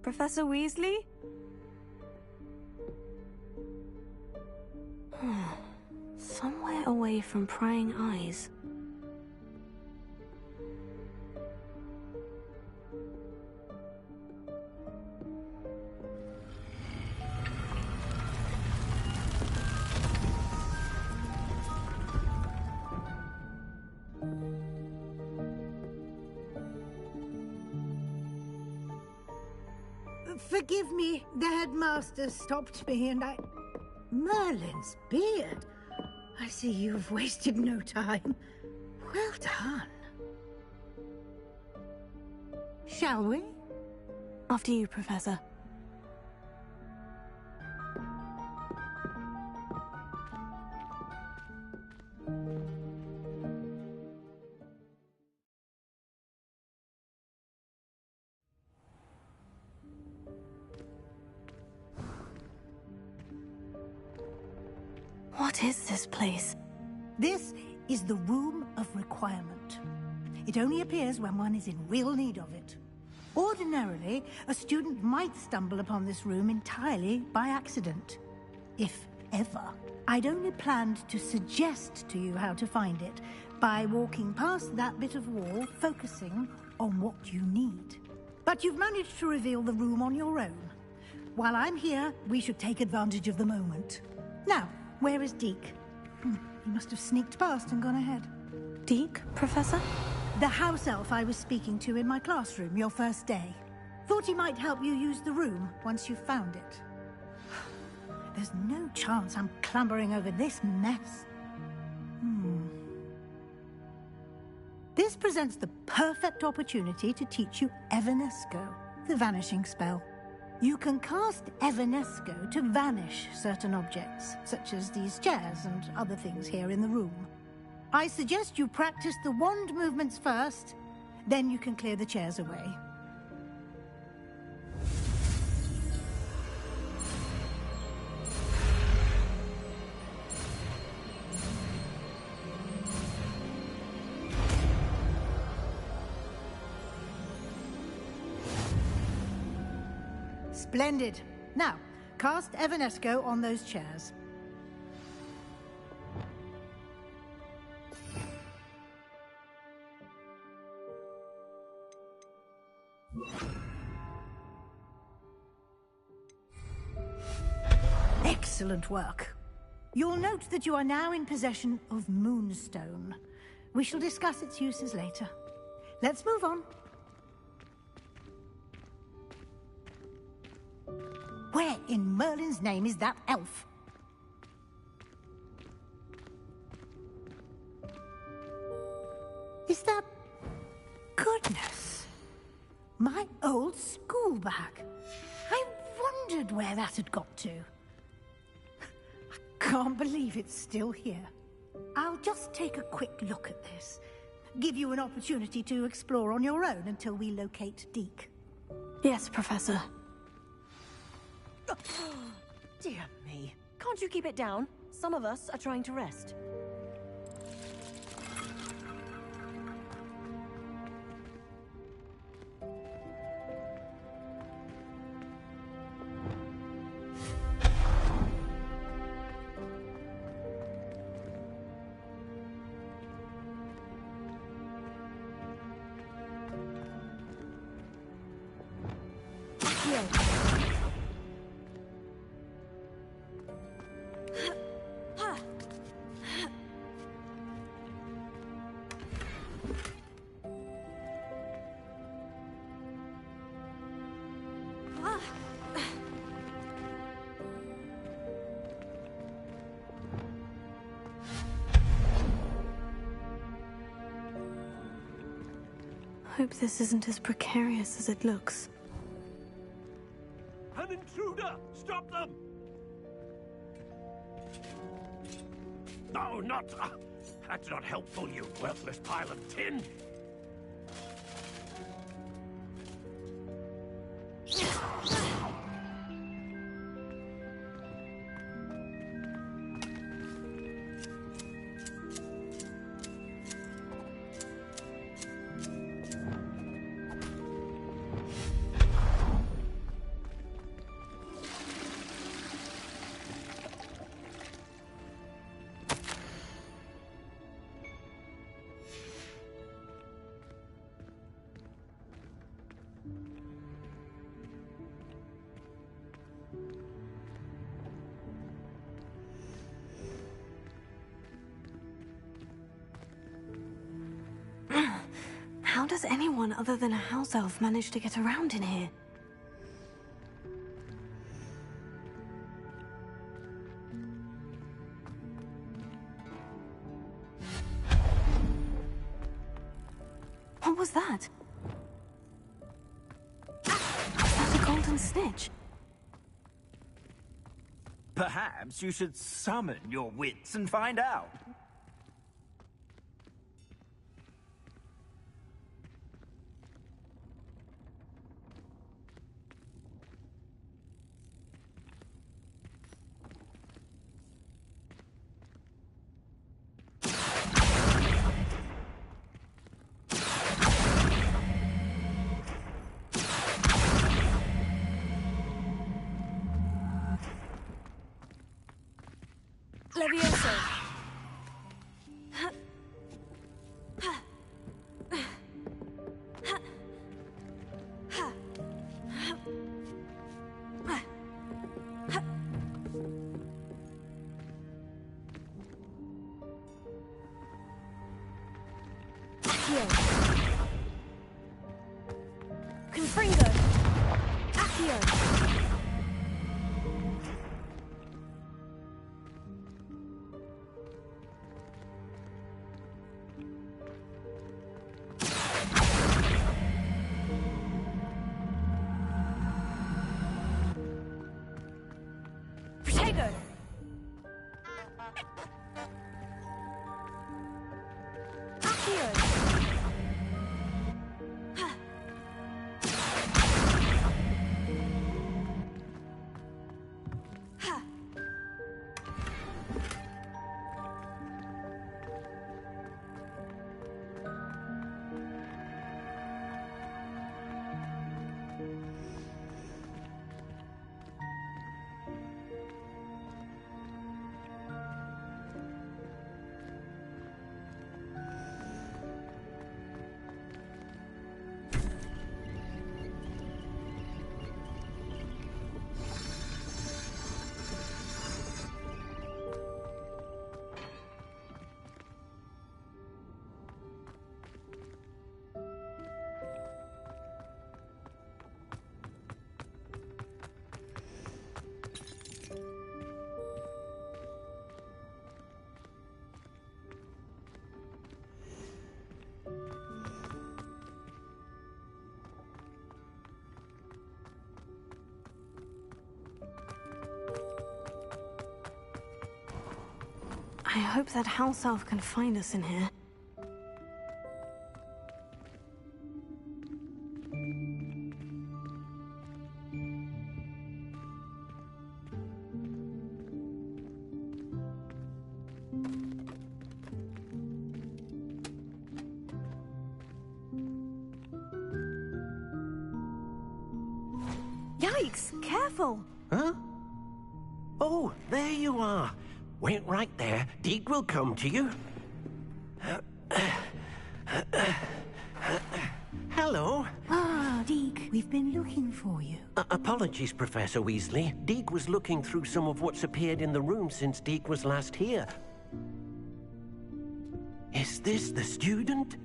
Professor Weasley? Somewhere away from prying eyes. Forgive me, the headmaster stopped me and I... Merlin's beard. I see you've wasted no time. Well done. Shall we? After you, Professor. What is this place? This is the Room of Requirement. It only appears when one is in real need of it. Ordinarily, a student might stumble upon this room entirely by accident. If ever. I'd only planned to suggest to you how to find it by walking past that bit of wall, focusing on what you need. But you've managed to reveal the room on your own. While I'm here, we should take advantage of the moment. Now, where is Deke? He must have sneaked past and gone ahead. Deke, Professor? The house elf I was speaking to in my classroom your first day. Thought he might help you use the room once you've found it. There's no chance I'm clambering over this mess. This presents the perfect opportunity to teach you Evanesco, the vanishing spell. You can cast Evanesco to vanish certain objects, such as these chairs and other things here in the room. I suggest you practice the wand movements first, then you can clear the chairs away. Splendid. Now, cast Evanesco on those chairs. Excellent work. You'll note that you are now in possession of Moonstone. We shall discuss its uses later. Let's move on. Where in Merlin's name is that elf? Is that... Goodness. old school bag. I wondered where that had got to. I can't believe it's still here. I'll just take a quick look at this. Give you an opportunity to explore on your own until we locate Deke. Yes, Professor. Dear me. Can't you keep it down? Some of us are trying to rest. Hope this isn't as precarious as it looks. An intruder! Stop them! No, not... that's not helpful, you worthless pile of tin! How does anyone other than a house elf manage to get around in here? What was that? That's a golden snitch. Perhaps you should summon your wits and find out. Levioso. Confringo. Accio. hope that house elf can find us in here. Yikes! Careful! Huh? Oh, there you are. Wait right there. Deke will come to you. Hello. Ah, Deke, we've been looking for you. Apologies, Professor Weasley. Deke was looking through some of what's appeared in the room since Deke was last here. Is this the student?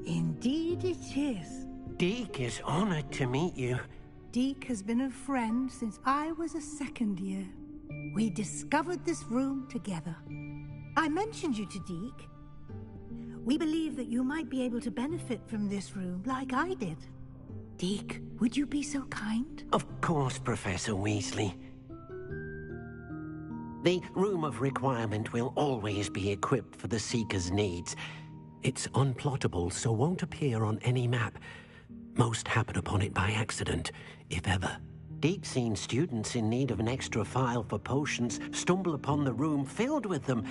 Indeed it is. Deke is honored to meet you. Deke has been a friend since I was a second year. We discovered this room together. I mentioned you to Deke. We believe that you might be able to benefit from this room like I did. Deke, would you be so kind? Of course, Professor Weasley. The Room of Requirement will always be equipped for the Seeker's needs. It's unplottable, so won't appear on any map. Most happen upon it by accident, if ever. Deke's seen students in need of an extra file for potions stumble upon the room filled with them.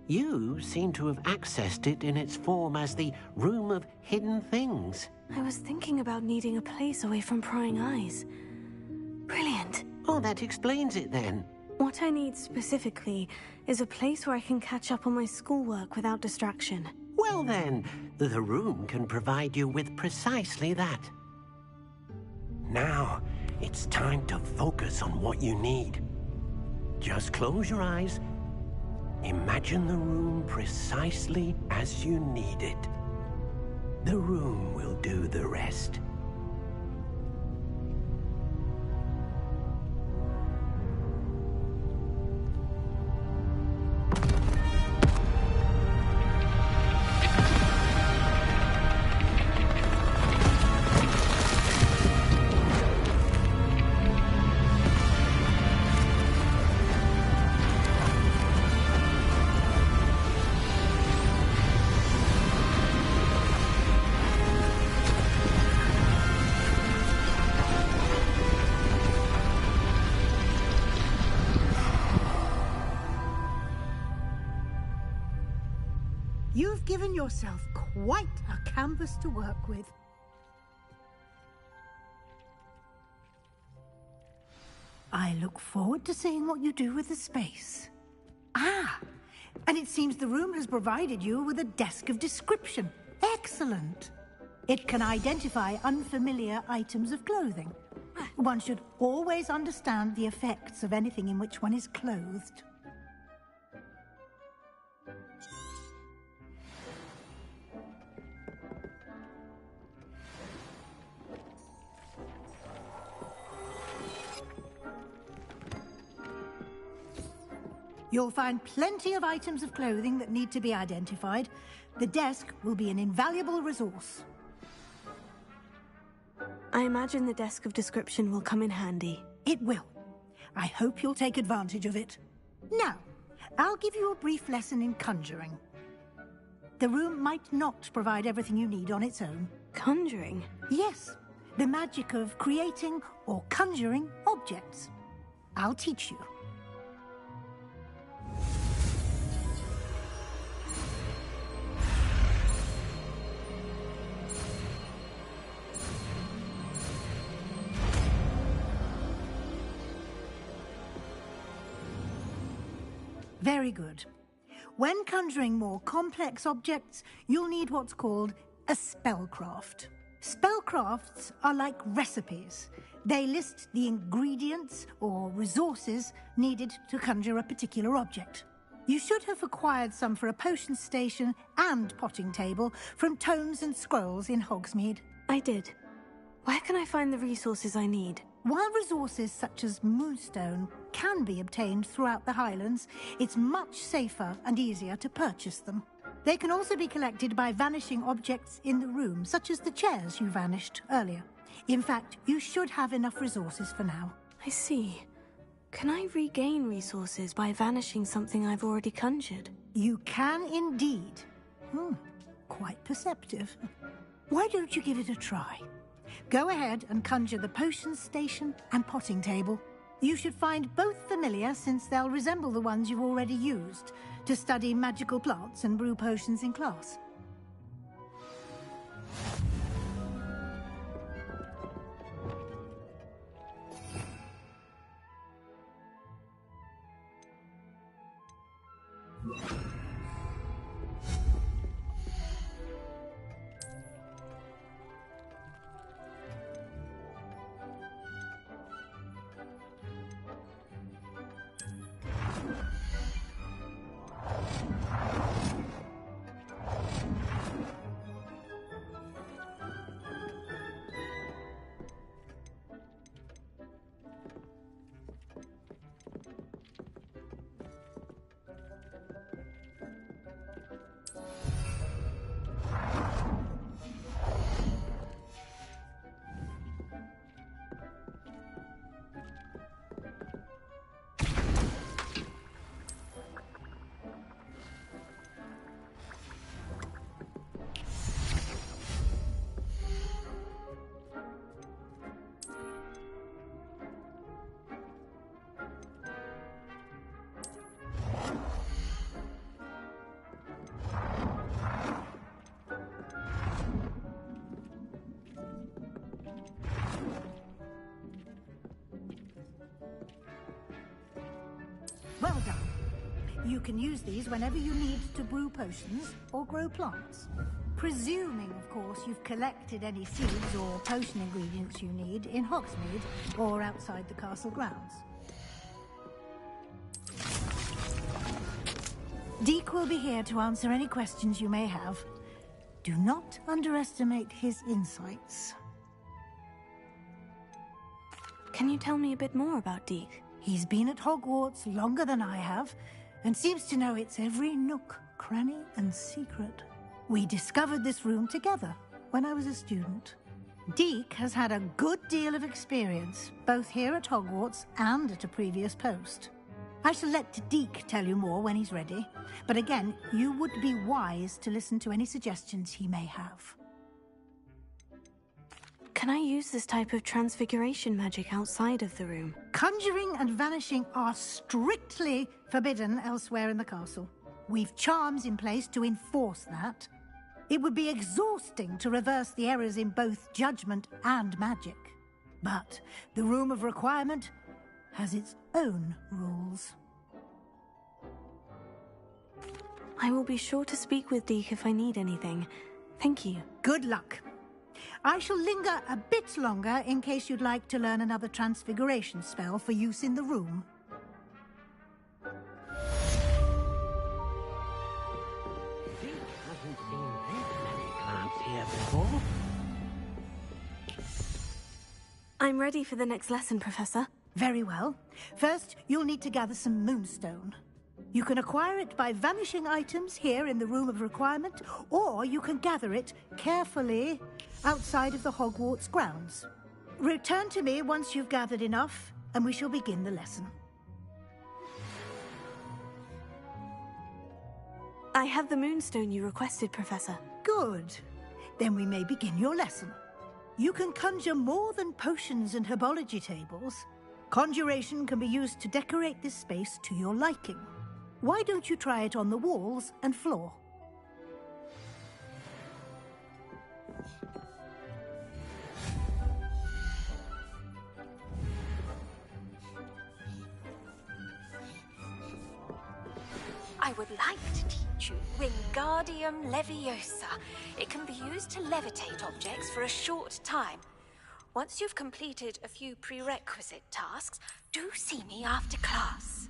You seem to have accessed it in its form as the Room of Hidden Things. I was thinking about needing a place away from prying eyes. Brilliant. Oh, that explains it then. What I need specifically is a place where I can catch up on my schoolwork without distraction. Well then, the room can provide you with precisely that. Now, it's time to focus on what you need. Just close your eyes. Imagine the room precisely as you need it. The room will do the rest. You've given yourself quite a canvas to work with. I look forward to seeing what you do with the space. Ah, and it seems the room has provided you with a desk of description. Excellent. It can identify unfamiliar items of clothing. One should always understand the effects of anything in which one is clothed. You'll find plenty of items of clothing that need to be identified. The desk will be an invaluable resource. I imagine the desk of description will come in handy. It will. I hope you'll take advantage of it. Now, I'll give you a brief lesson in conjuring. The room might not provide everything you need on its own. Conjuring? Yes, the magic of creating or conjuring objects. I'll teach you. Very good. When conjuring more complex objects, you'll need what's called a spellcraft. Spellcrafts are like recipes. They list the ingredients or resources needed to conjure a particular object. You should have acquired some for a potion station and potting table from tomes and scrolls in Hogsmeade. I did. Where can I find the resources I need? While resources such as Moonstone can be obtained throughout the Highlands, it's much safer and easier to purchase them. They can also be collected by vanishing objects in the room, such as the chairs you vanished earlier. In fact, you should have enough resources for now. I see. Can I regain resources by vanishing something I've already conjured? You can indeed. Quite perceptive. Why don't you give it a try? Go ahead and conjure the potions station and potting table. You should find both familiar, since they'll resemble the ones you've already used to study magical plants and brew potions in class. Well done. You can use these whenever you need to brew potions or grow plants. Presuming, of course, you've collected any seeds or potion ingredients you need in Hogsmeade or outside the castle grounds. Deke will be here to answer any questions you may have. Do not underestimate his insights. Can you tell me a bit more about Deke? He's been at Hogwarts longer than I have, and seems to know its every nook, cranny, and secret. We discovered this room together when I was a student. Deke has had a good deal of experience, both here at Hogwarts and at a previous post. I shall let Deke tell you more when he's ready, but again, you would be wise to listen to any suggestions he may have. Can I use this type of transfiguration magic outside of the room? Conjuring and vanishing are strictly forbidden elsewhere in the castle. We've charms in place to enforce that. It would be exhausting to reverse the errors in both judgment and magic. But the Room of Requirement has its own rules. I will be sure to speak with Deke if I need anything. Thank you. Good luck. I shall linger a bit longer in case you'd like to learn another transfiguration spell for use in the room. Hasn't seen this many plants here before. I'm ready for the next lesson, Professor. Very well. First, you'll need to gather some moonstone. You can acquire it by vanishing items here in the Room of Requirement, or you can gather it carefully outside of the Hogwarts grounds. Return to me once you've gathered enough, and we shall begin the lesson. I have the moonstone you requested, Professor. Good. Then we may begin your lesson. You can conjure more than potions and herbology tables. Conjuration can be used to decorate this space to your liking. Why don't you try it on the walls and floor? I would like to teach you Wingardium Leviosa. It can be used to levitate objects for a short time. Once you've completed a few prerequisite tasks, do see me after class.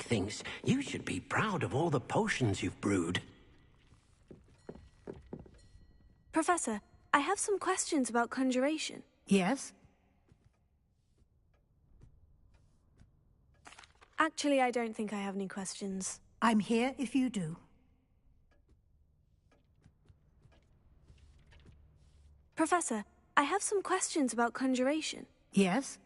things. You should be proud of all the potions you've brewed. Professor, I have some questions about conjuration. Yes? Actually, I don't think I have any questions. I'm here if you do. Professor, I have some questions about conjuration. Yes?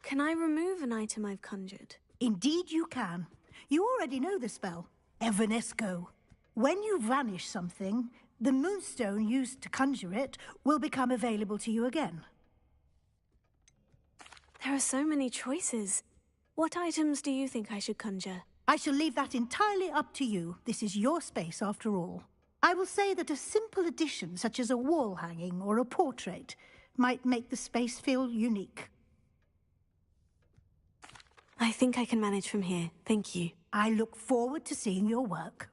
Can I remove an item I've conjured? Indeed you can. You already know the spell, Evanesco. When you vanish something, the moonstone used to conjure it will become available to you again. There are so many choices. What items do you think I should conjure? I shall leave that entirely up to you. This is your space after all. I will say that a simple addition, such as a wall hanging or a portrait, might make the space feel unique. I think I can manage from here. Thank you. I look forward to seeing your work.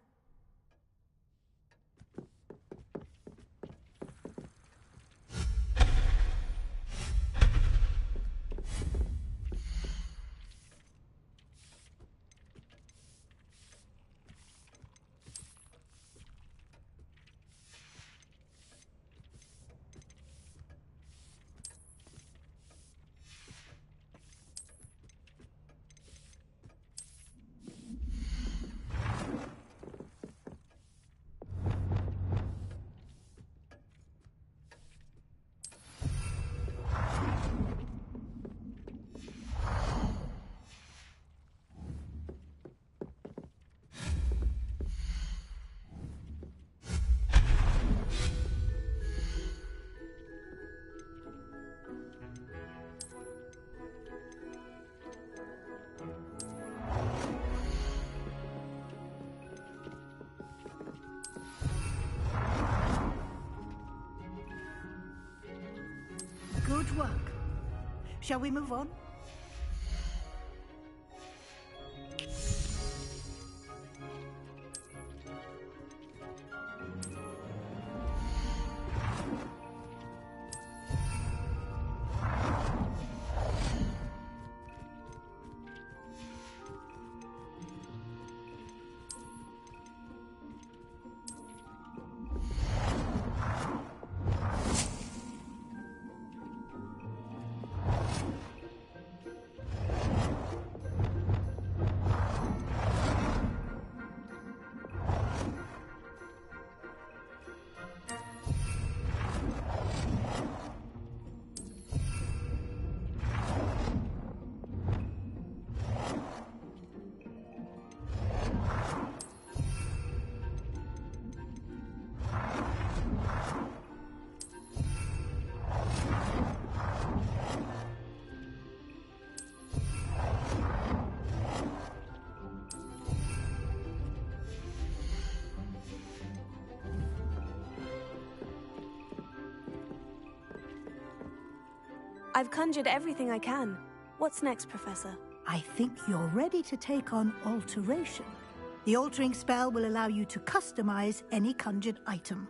Good work. Shall we move on? I've conjured everything I can. What's next, Professor? I think you're ready to take on alteration. The altering spell will allow you to customize any conjured item.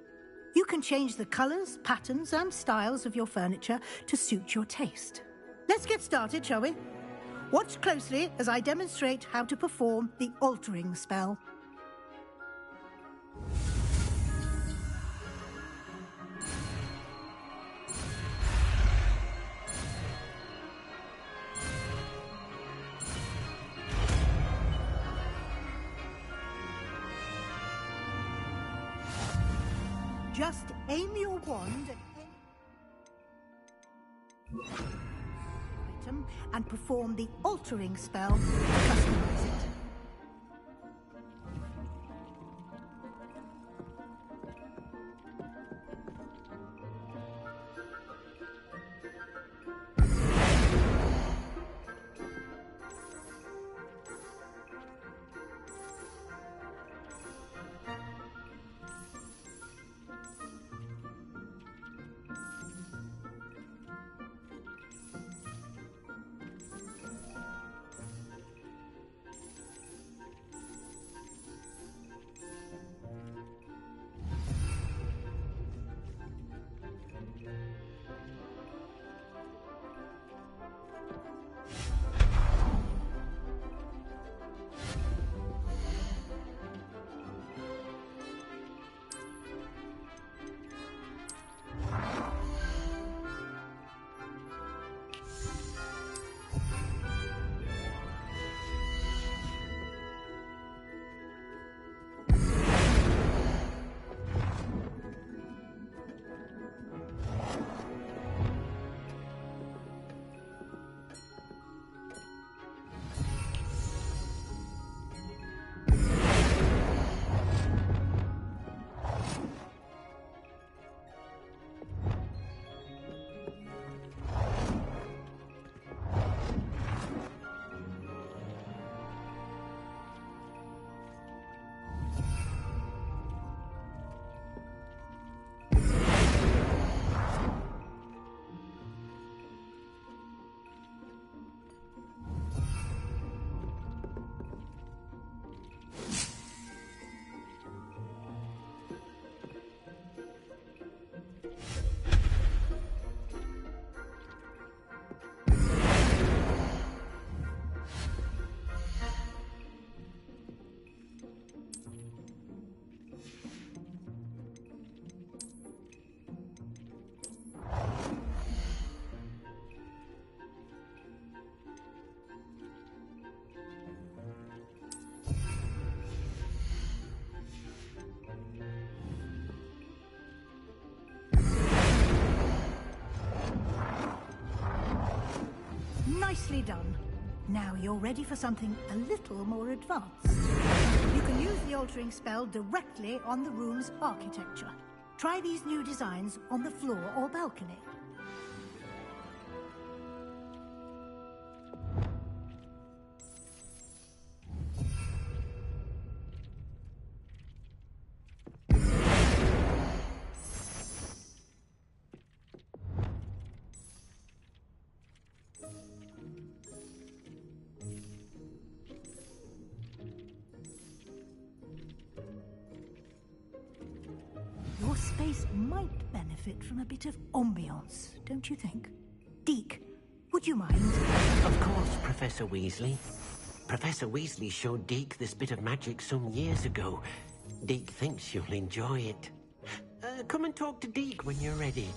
You can change the colors, patterns, and styles of your furniture to suit your taste. Let's get started, shall we? Watch closely as I demonstrate how to perform the altering spell. Just aim your wand at any item and perform the altering spell to customize it. you're ready for something a little more advanced. You can use the altering spell directly on the room's architecture. Try these new designs on the floor or balcony. Your space might benefit from a bit of ambiance, don't you think? Deke, would you mind? Of course, Professor Weasley. Professor Weasley showed Deke this bit of magic some years ago. Deke thinks you'll enjoy it. Come and talk to Deke when you're ready.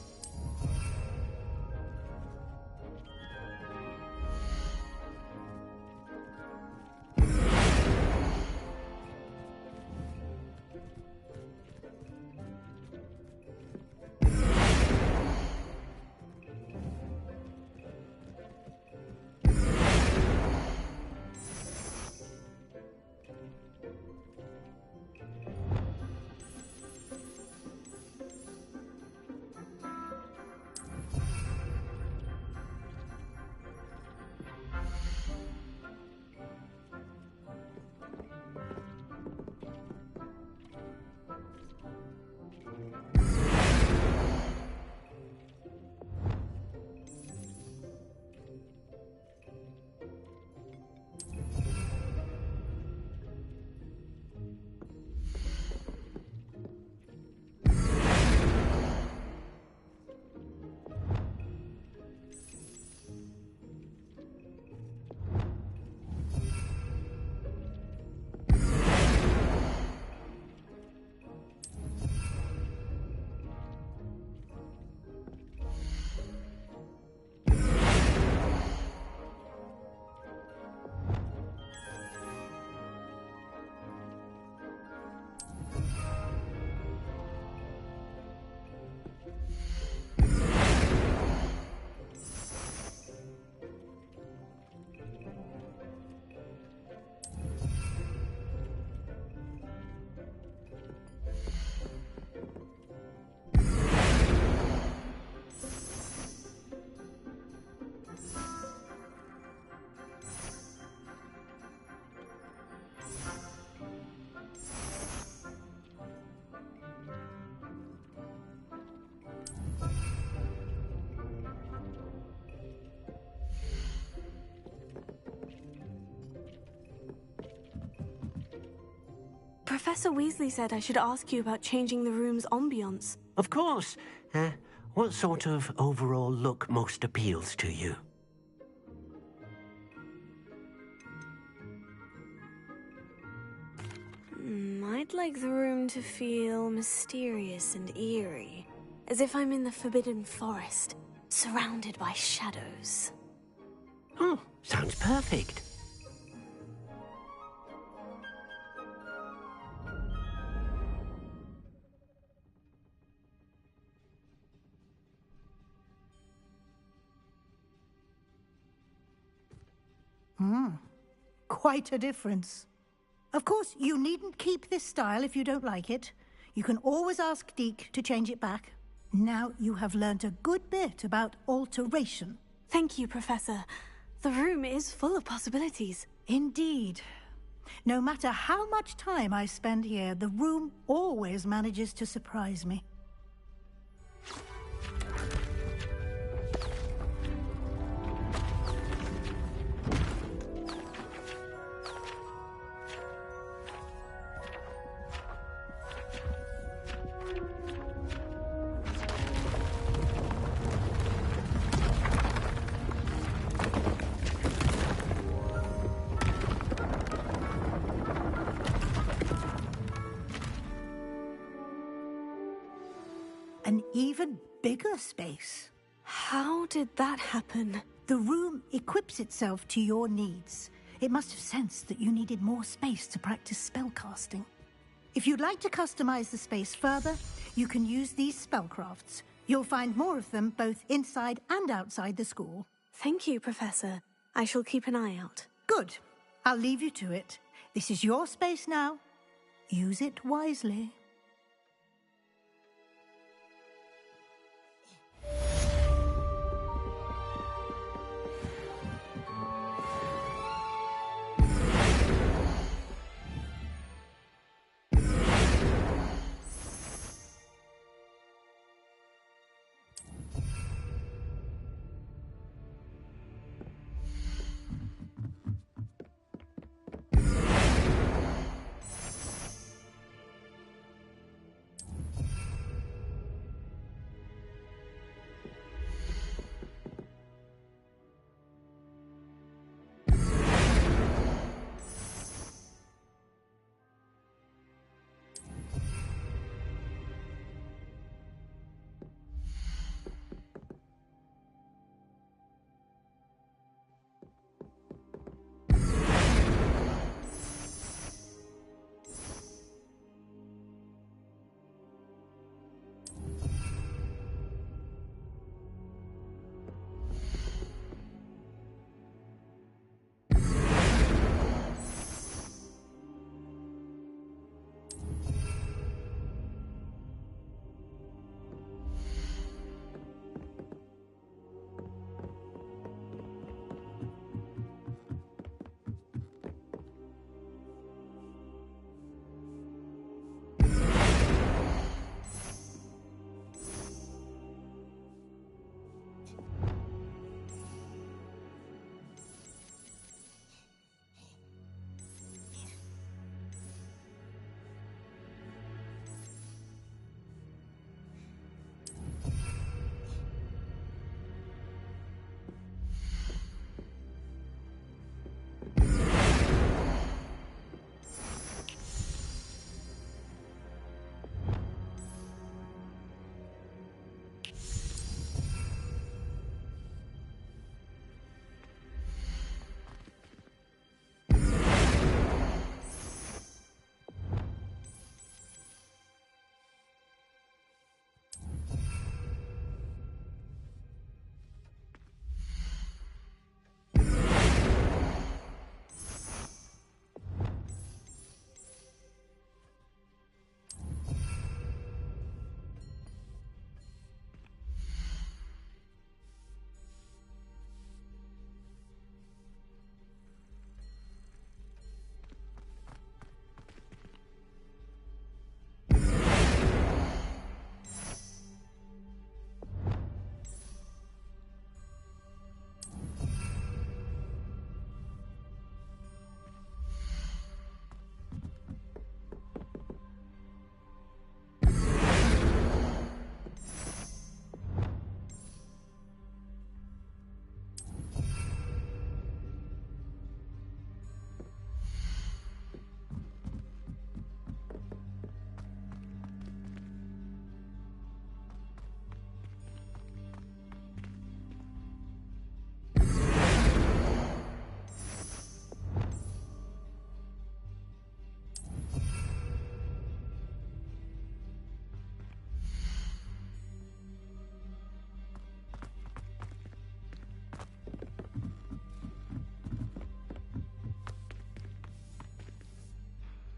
Professor Weasley said I should ask you about changing the room's ambiance. Of course. What sort of overall look most appeals to you? I'd like the room to feel mysterious and eerie, as if I'm in the Forbidden Forest, surrounded by shadows. Oh, sounds perfect. Quite a difference. Of course, you needn't keep this style if you don't like it. You can always ask Deke to change it back. Now you have learnt a good bit about alteration. Thank you, Professor. The room is full of possibilities. Indeed. No matter how much time I spend here, the room always manages to surprise me. An even bigger space. How did that happen? The room equips itself to your needs. It must have sensed that you needed more space to practice spellcasting. If you'd like to customize the space further, you can use these spellcrafts. You'll find more of them both inside and outside the school. Thank you, Professor. I shall keep an eye out. Good. I'll leave you to it. This is your space now. Use it wisely.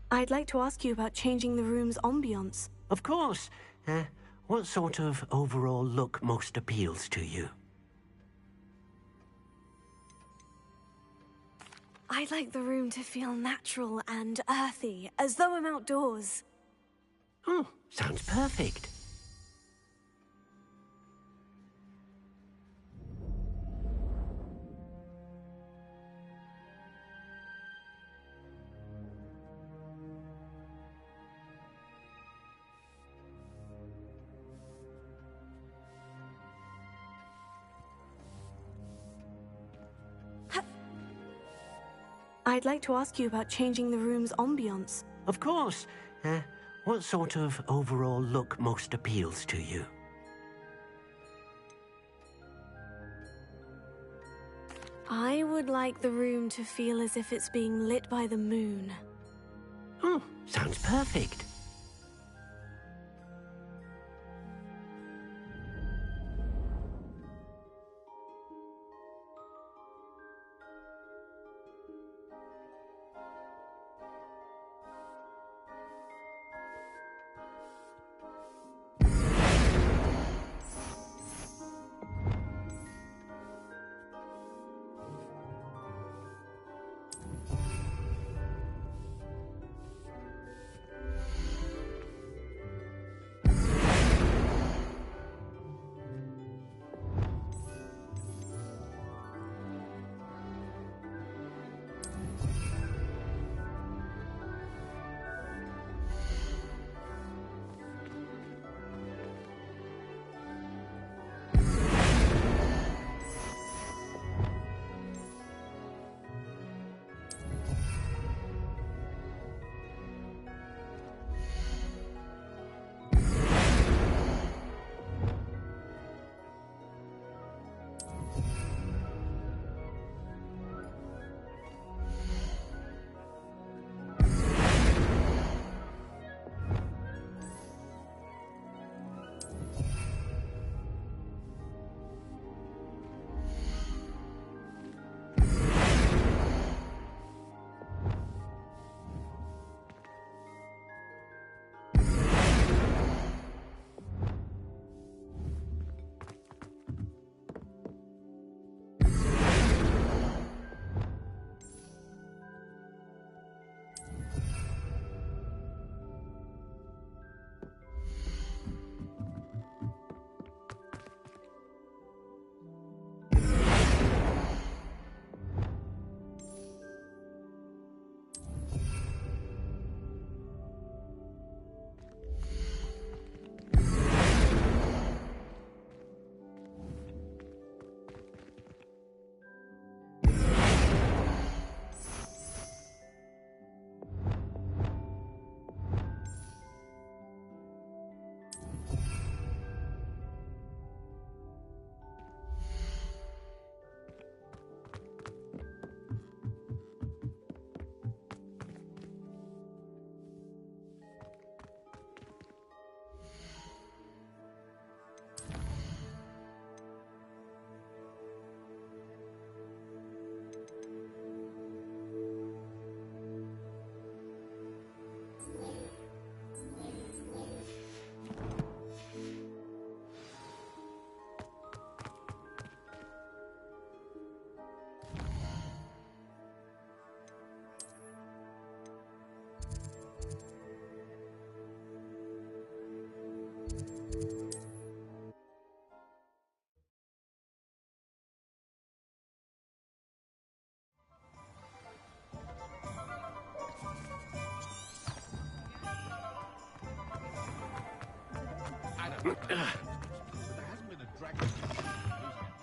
I'd like to ask you about changing the room's ambiance. Of course. What sort of overall look most appeals to you? I'd like the room to feel natural and earthy, as though I'm outdoors. Oh, sounds perfect. I'd like to ask you about changing the room's ambiance. Of course. What sort of overall look most appeals to you? I would like the room to feel as if it's being lit by the moon. Oh, sounds perfect.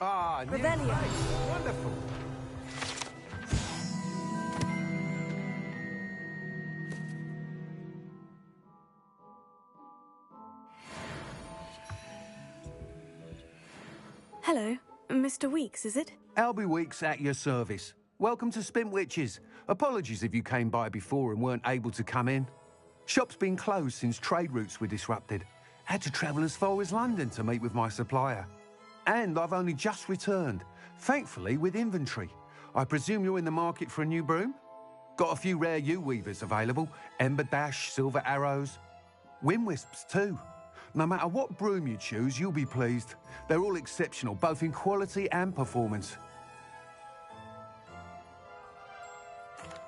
Ah, new Revelio. place. Wonderful. Hello, Mr. Weeks, is it? Albie Weeks at your service. Welcome to Spintwitches. Apologies if you came by before and weren't able to come in. Shop's been closed since trade routes were disrupted. Had to travel as far as London to meet with my supplier. And I've only just returned, thankfully with inventory. I presume you're in the market for a new broom? Got a few rare U-weavers available. Ember Dash, Silver Arrows. Wind Wisps too. No matter what broom you choose, you'll be pleased. They're all exceptional, both in quality and performance.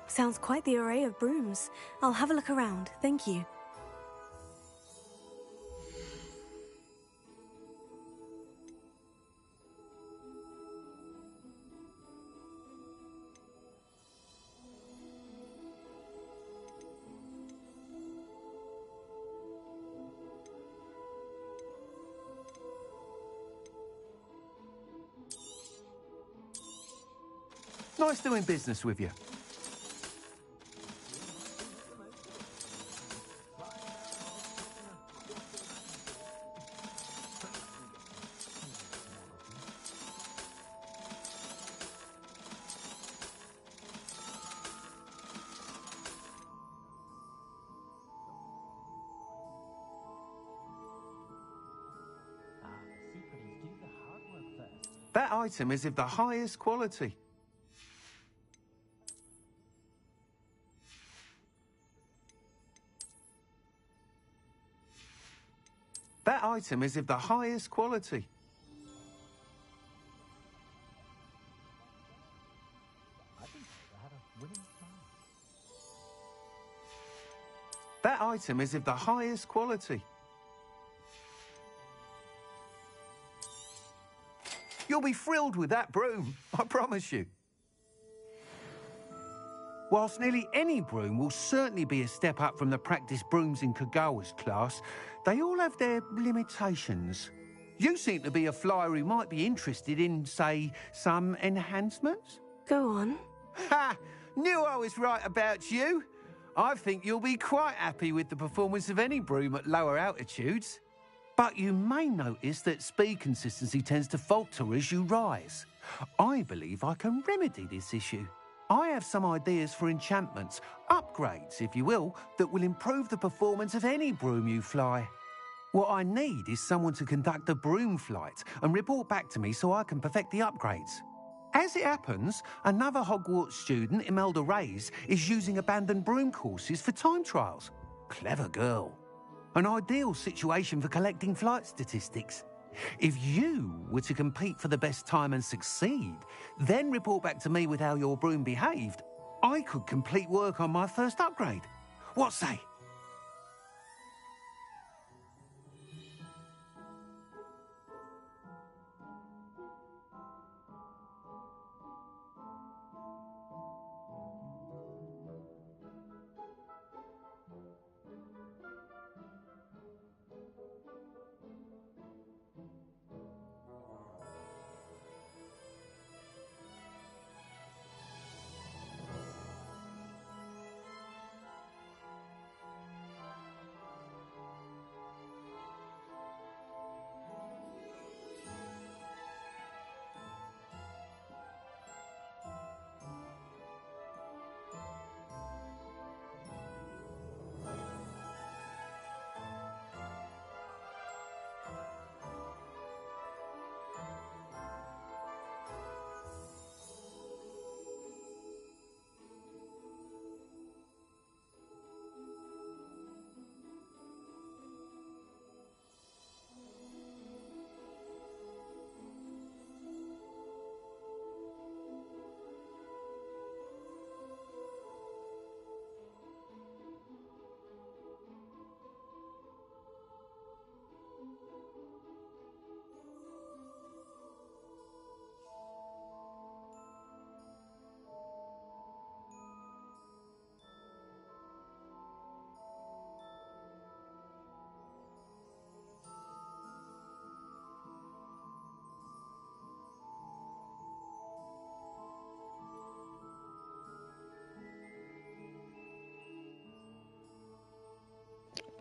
Sounds quite the array of brooms. I'll have a look around, thank you. Nice doing business with you. That item is of the highest quality. That item is of the highest quality. That item is of the highest quality. You'll be thrilled with that broom, I promise you. Whilst nearly any broom will certainly be a step up from the practice brooms in Kagawa's class, they all have their limitations. You seem to be a flyer who might be interested in, say, some enhancements? Go on. Ha! Knew I was right about you. I think you'll be quite happy with the performance of any broom at lower altitudes. But you may notice that speed consistency tends to falter as you rise. I believe I can remedy this issue. I have some ideas for enchantments, upgrades, if you will, that will improve the performance of any broom you fly. What I need is someone to conduct a broom flight and report back to me so I can perfect the upgrades. As it happens, another Hogwarts student, Imelda Reyes, is using abandoned broom courses for time trials. Clever girl. An ideal situation for collecting flight statistics. If you were to compete for the best time and succeed, then report back to me with how your broom behaved, I could complete work on my first upgrade. What say?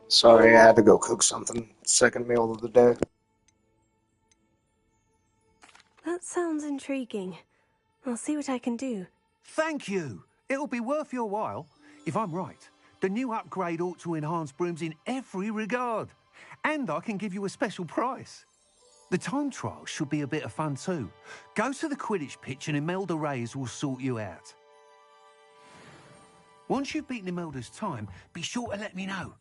Sorry, I had to go cook something. Second meal of the day. That sounds intriguing. I'll see what I can do. Thank you. It'll be worth your while. If I'm right, the new upgrade ought to enhance brooms in every regard. And I can give you a special price. The time trial should be a bit of fun too. Go to the Quidditch pitch and Imelda Reyes will sort you out. Once you've beaten Imelda's time, be sure to let me know.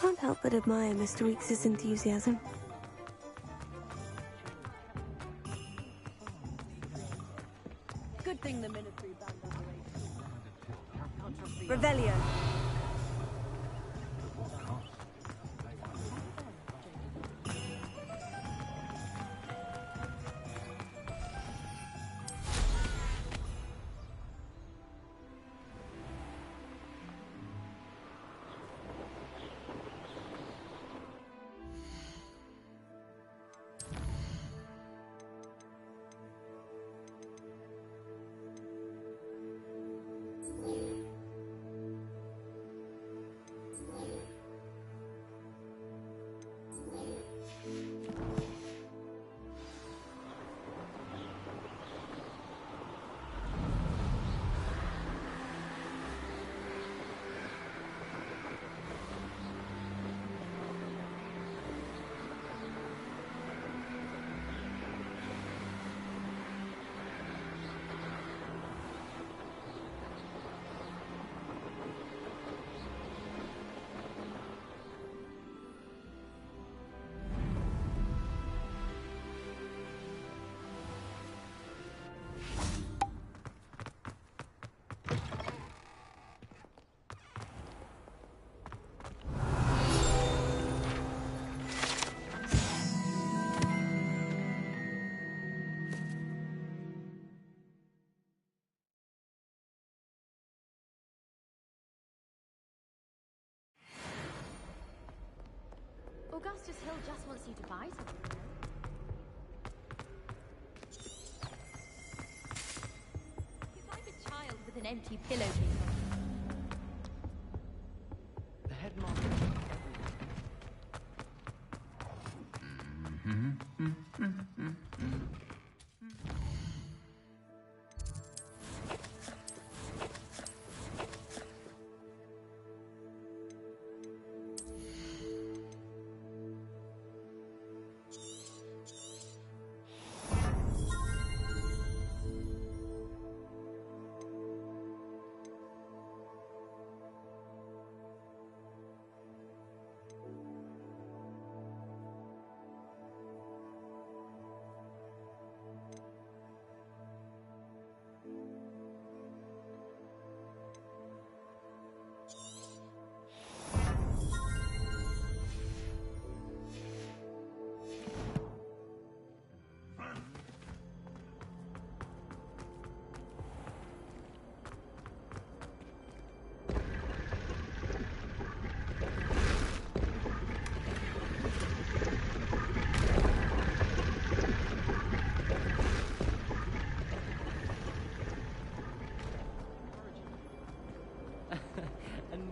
Can't help but admire Mr. Weekes' enthusiasm. Good thing the military banned operation. Revelio. Augustus Hill just wants you to buy something. If I'm a child with an empty pillowcase on. The headmaster.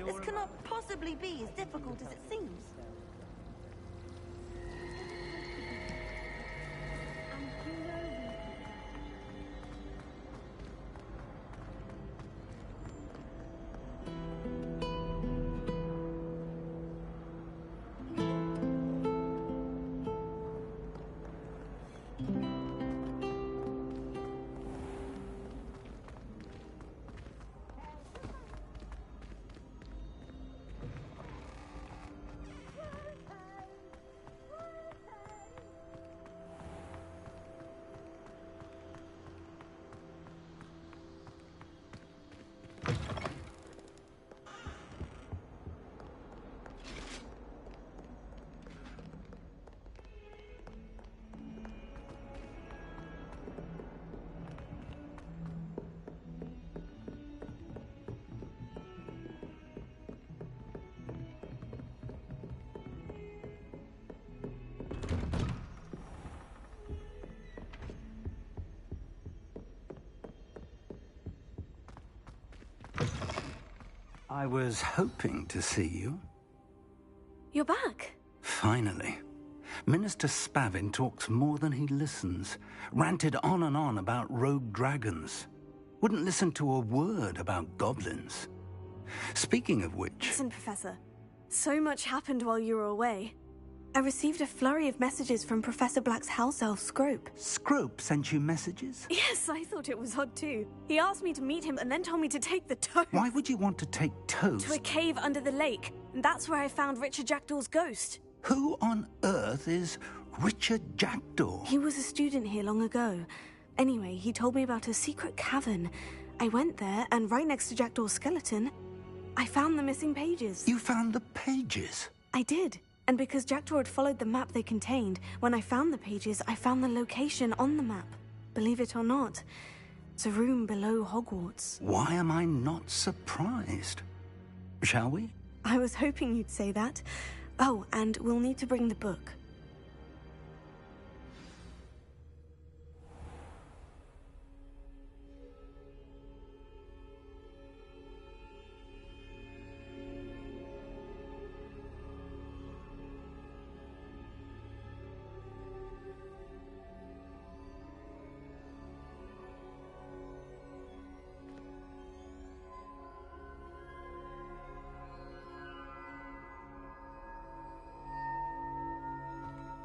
This cannot possibly be as difficult as it seems. I was hoping to see you. You're back. Finally. Minister Spavin talks more than he listens. Ranted on and on about rogue dragons. Wouldn't listen to a word about goblins. Speaking of which... Listen, Professor. So much happened while you were away. I received a flurry of messages from Professor Black's house elf, Scrope. Scrope sent you messages? Yes, I thought it was odd too. He asked me to meet him and then told me to take the toast. Why would you want to take toast? To a cave under the lake. And that's where I found Richard Jackdaw's ghost. Who on earth is Richard Jackdaw? He was a student here long ago. Anyway, he told me about a secret cavern. I went there, and right next to Jackdaw's skeleton, I found the missing pages. You found the pages? I did. And because Jackdaw had followed the map they contained, when I found the pages, I found the location on the map. Believe it or not, it's a room below Hogwarts. Why am I not surprised? Shall we? I was hoping you'd say that. Oh, and we'll need to bring the book.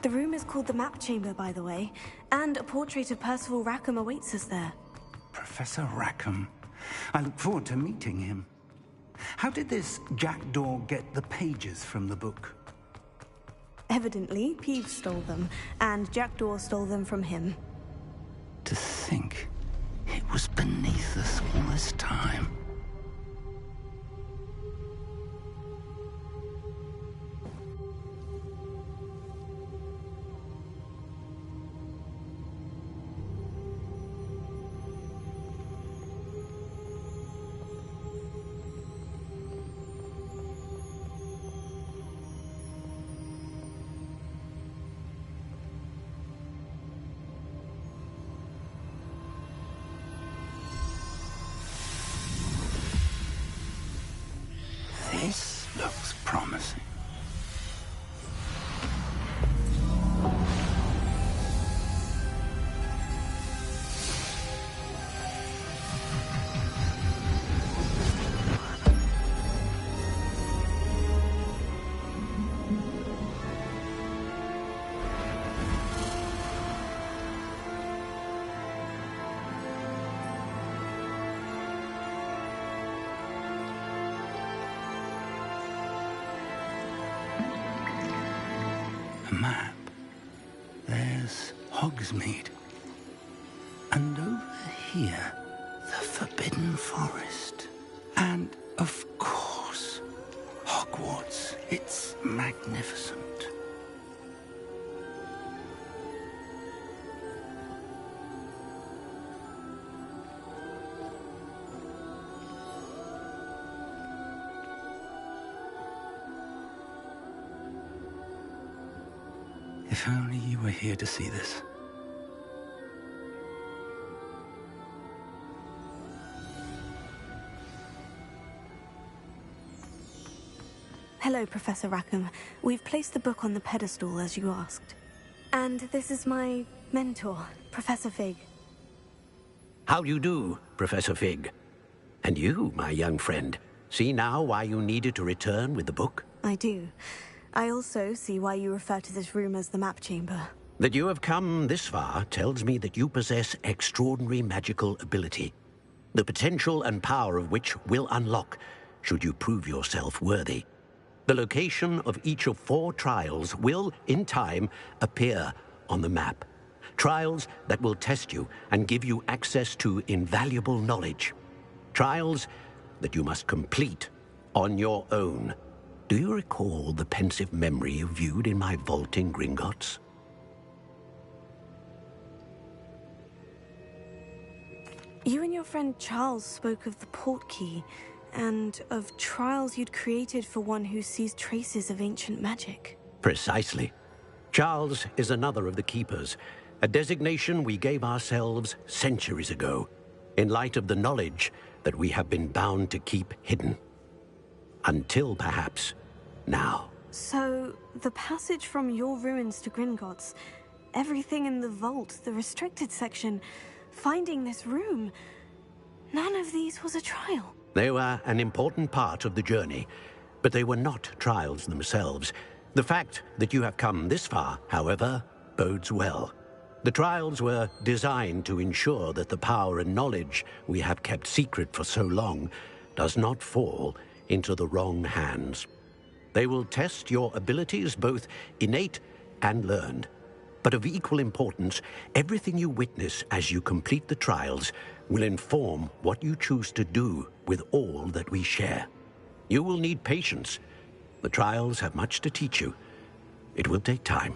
The room is called the Map Chamber, by the way, and a portrait of Percival Rackham awaits us there. Professor Rackham. I look forward to meeting him. How did this Jackdaw get the pages from the book? Evidently, Peeves stole them, and Jackdaw stole them from him. To think it was beneath us all this time. This looks promising. Map. There's Hogsmeade. And over here, the Forbidden Forest. And, of course, Hogwarts. It's magnificent. If only you were here to see this. Hello, Professor Rackham. We've placed the book on the pedestal, as you asked. And this is my mentor, Professor Fig. How do you do, Professor Fig? And you, my young friend, see now why you needed to return with the book? I do. I also see why you refer to this room as the Map Chamber. That you have come this far tells me that you possess extraordinary magical ability, the potential and power of which will unlock should you prove yourself worthy. The location of each of 4 trials will, in time, appear on the map. Trials that will test you and give you access to invaluable knowledge. Trials that you must complete on your own. Do you recall the pensive memory you viewed in my vault in Gringotts? You and your friend Charles spoke of the portkey, and of trials you'd created for one who sees traces of ancient magic. Precisely. Charles is another of the Keepers, a designation we gave ourselves centuries ago, in light of the knowledge that we have been bound to keep hidden. Until perhaps now. So, the passage from your ruins to Gringotts, everything in the vault, the restricted section, finding this room, none of these was a trial. They were an important part of the journey, but they were not trials themselves. The fact that you have come this far, however, bodes well. The trials were designed to ensure that the power and knowledge we have kept secret for so long does not fall into the wrong hands. They will test your abilities, both innate and learned. But of equal importance, everything you witness as you complete the trials will inform what you choose to do with all that we share. You will need patience. The trials have much to teach you. It will take time.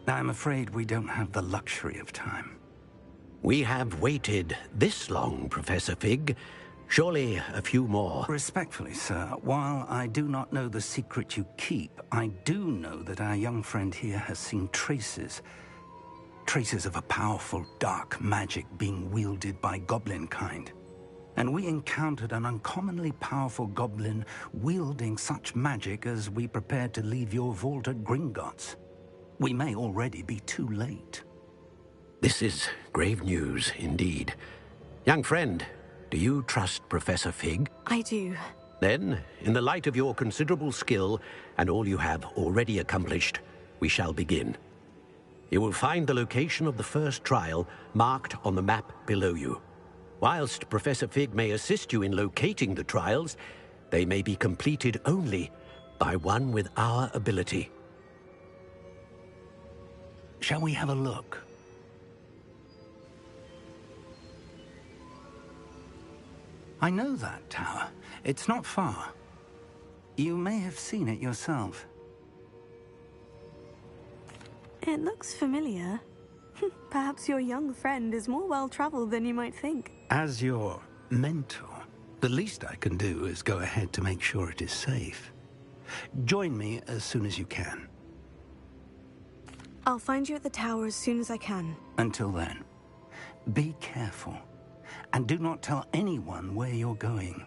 I'm afraid we don't have the luxury of time. We have waited this long, Professor Fig. Surely a few more. Respectfully, sir, while I do not know the secret you keep, I do know that our young friend here has seen traces of a powerful dark magic being wielded by goblin kind. And we encountered an uncommonly powerful goblin wielding such magic as we prepared to leave your vault at Gringotts. We may already be too late. This is grave news indeed. Young friend, do you trust Professor Fig? I do. Then, in the light of your considerable skill and all you have already accomplished, we shall begin. You will find the location of the first trial marked on the map below you. Whilst Professor Fig may assist you in locating the trials, they may be completed only by one with our ability. Shall we have a look? I know that tower. It's not far. You may have seen it yourself. It looks familiar. Perhaps your young friend is more well-traveled than you might think. As your mentor, the least I can do is go ahead to make sure it is safe. Join me as soon as you can. I'll find you at the tower as soon as I can. Until then, be careful. And do not tell anyone where you're going.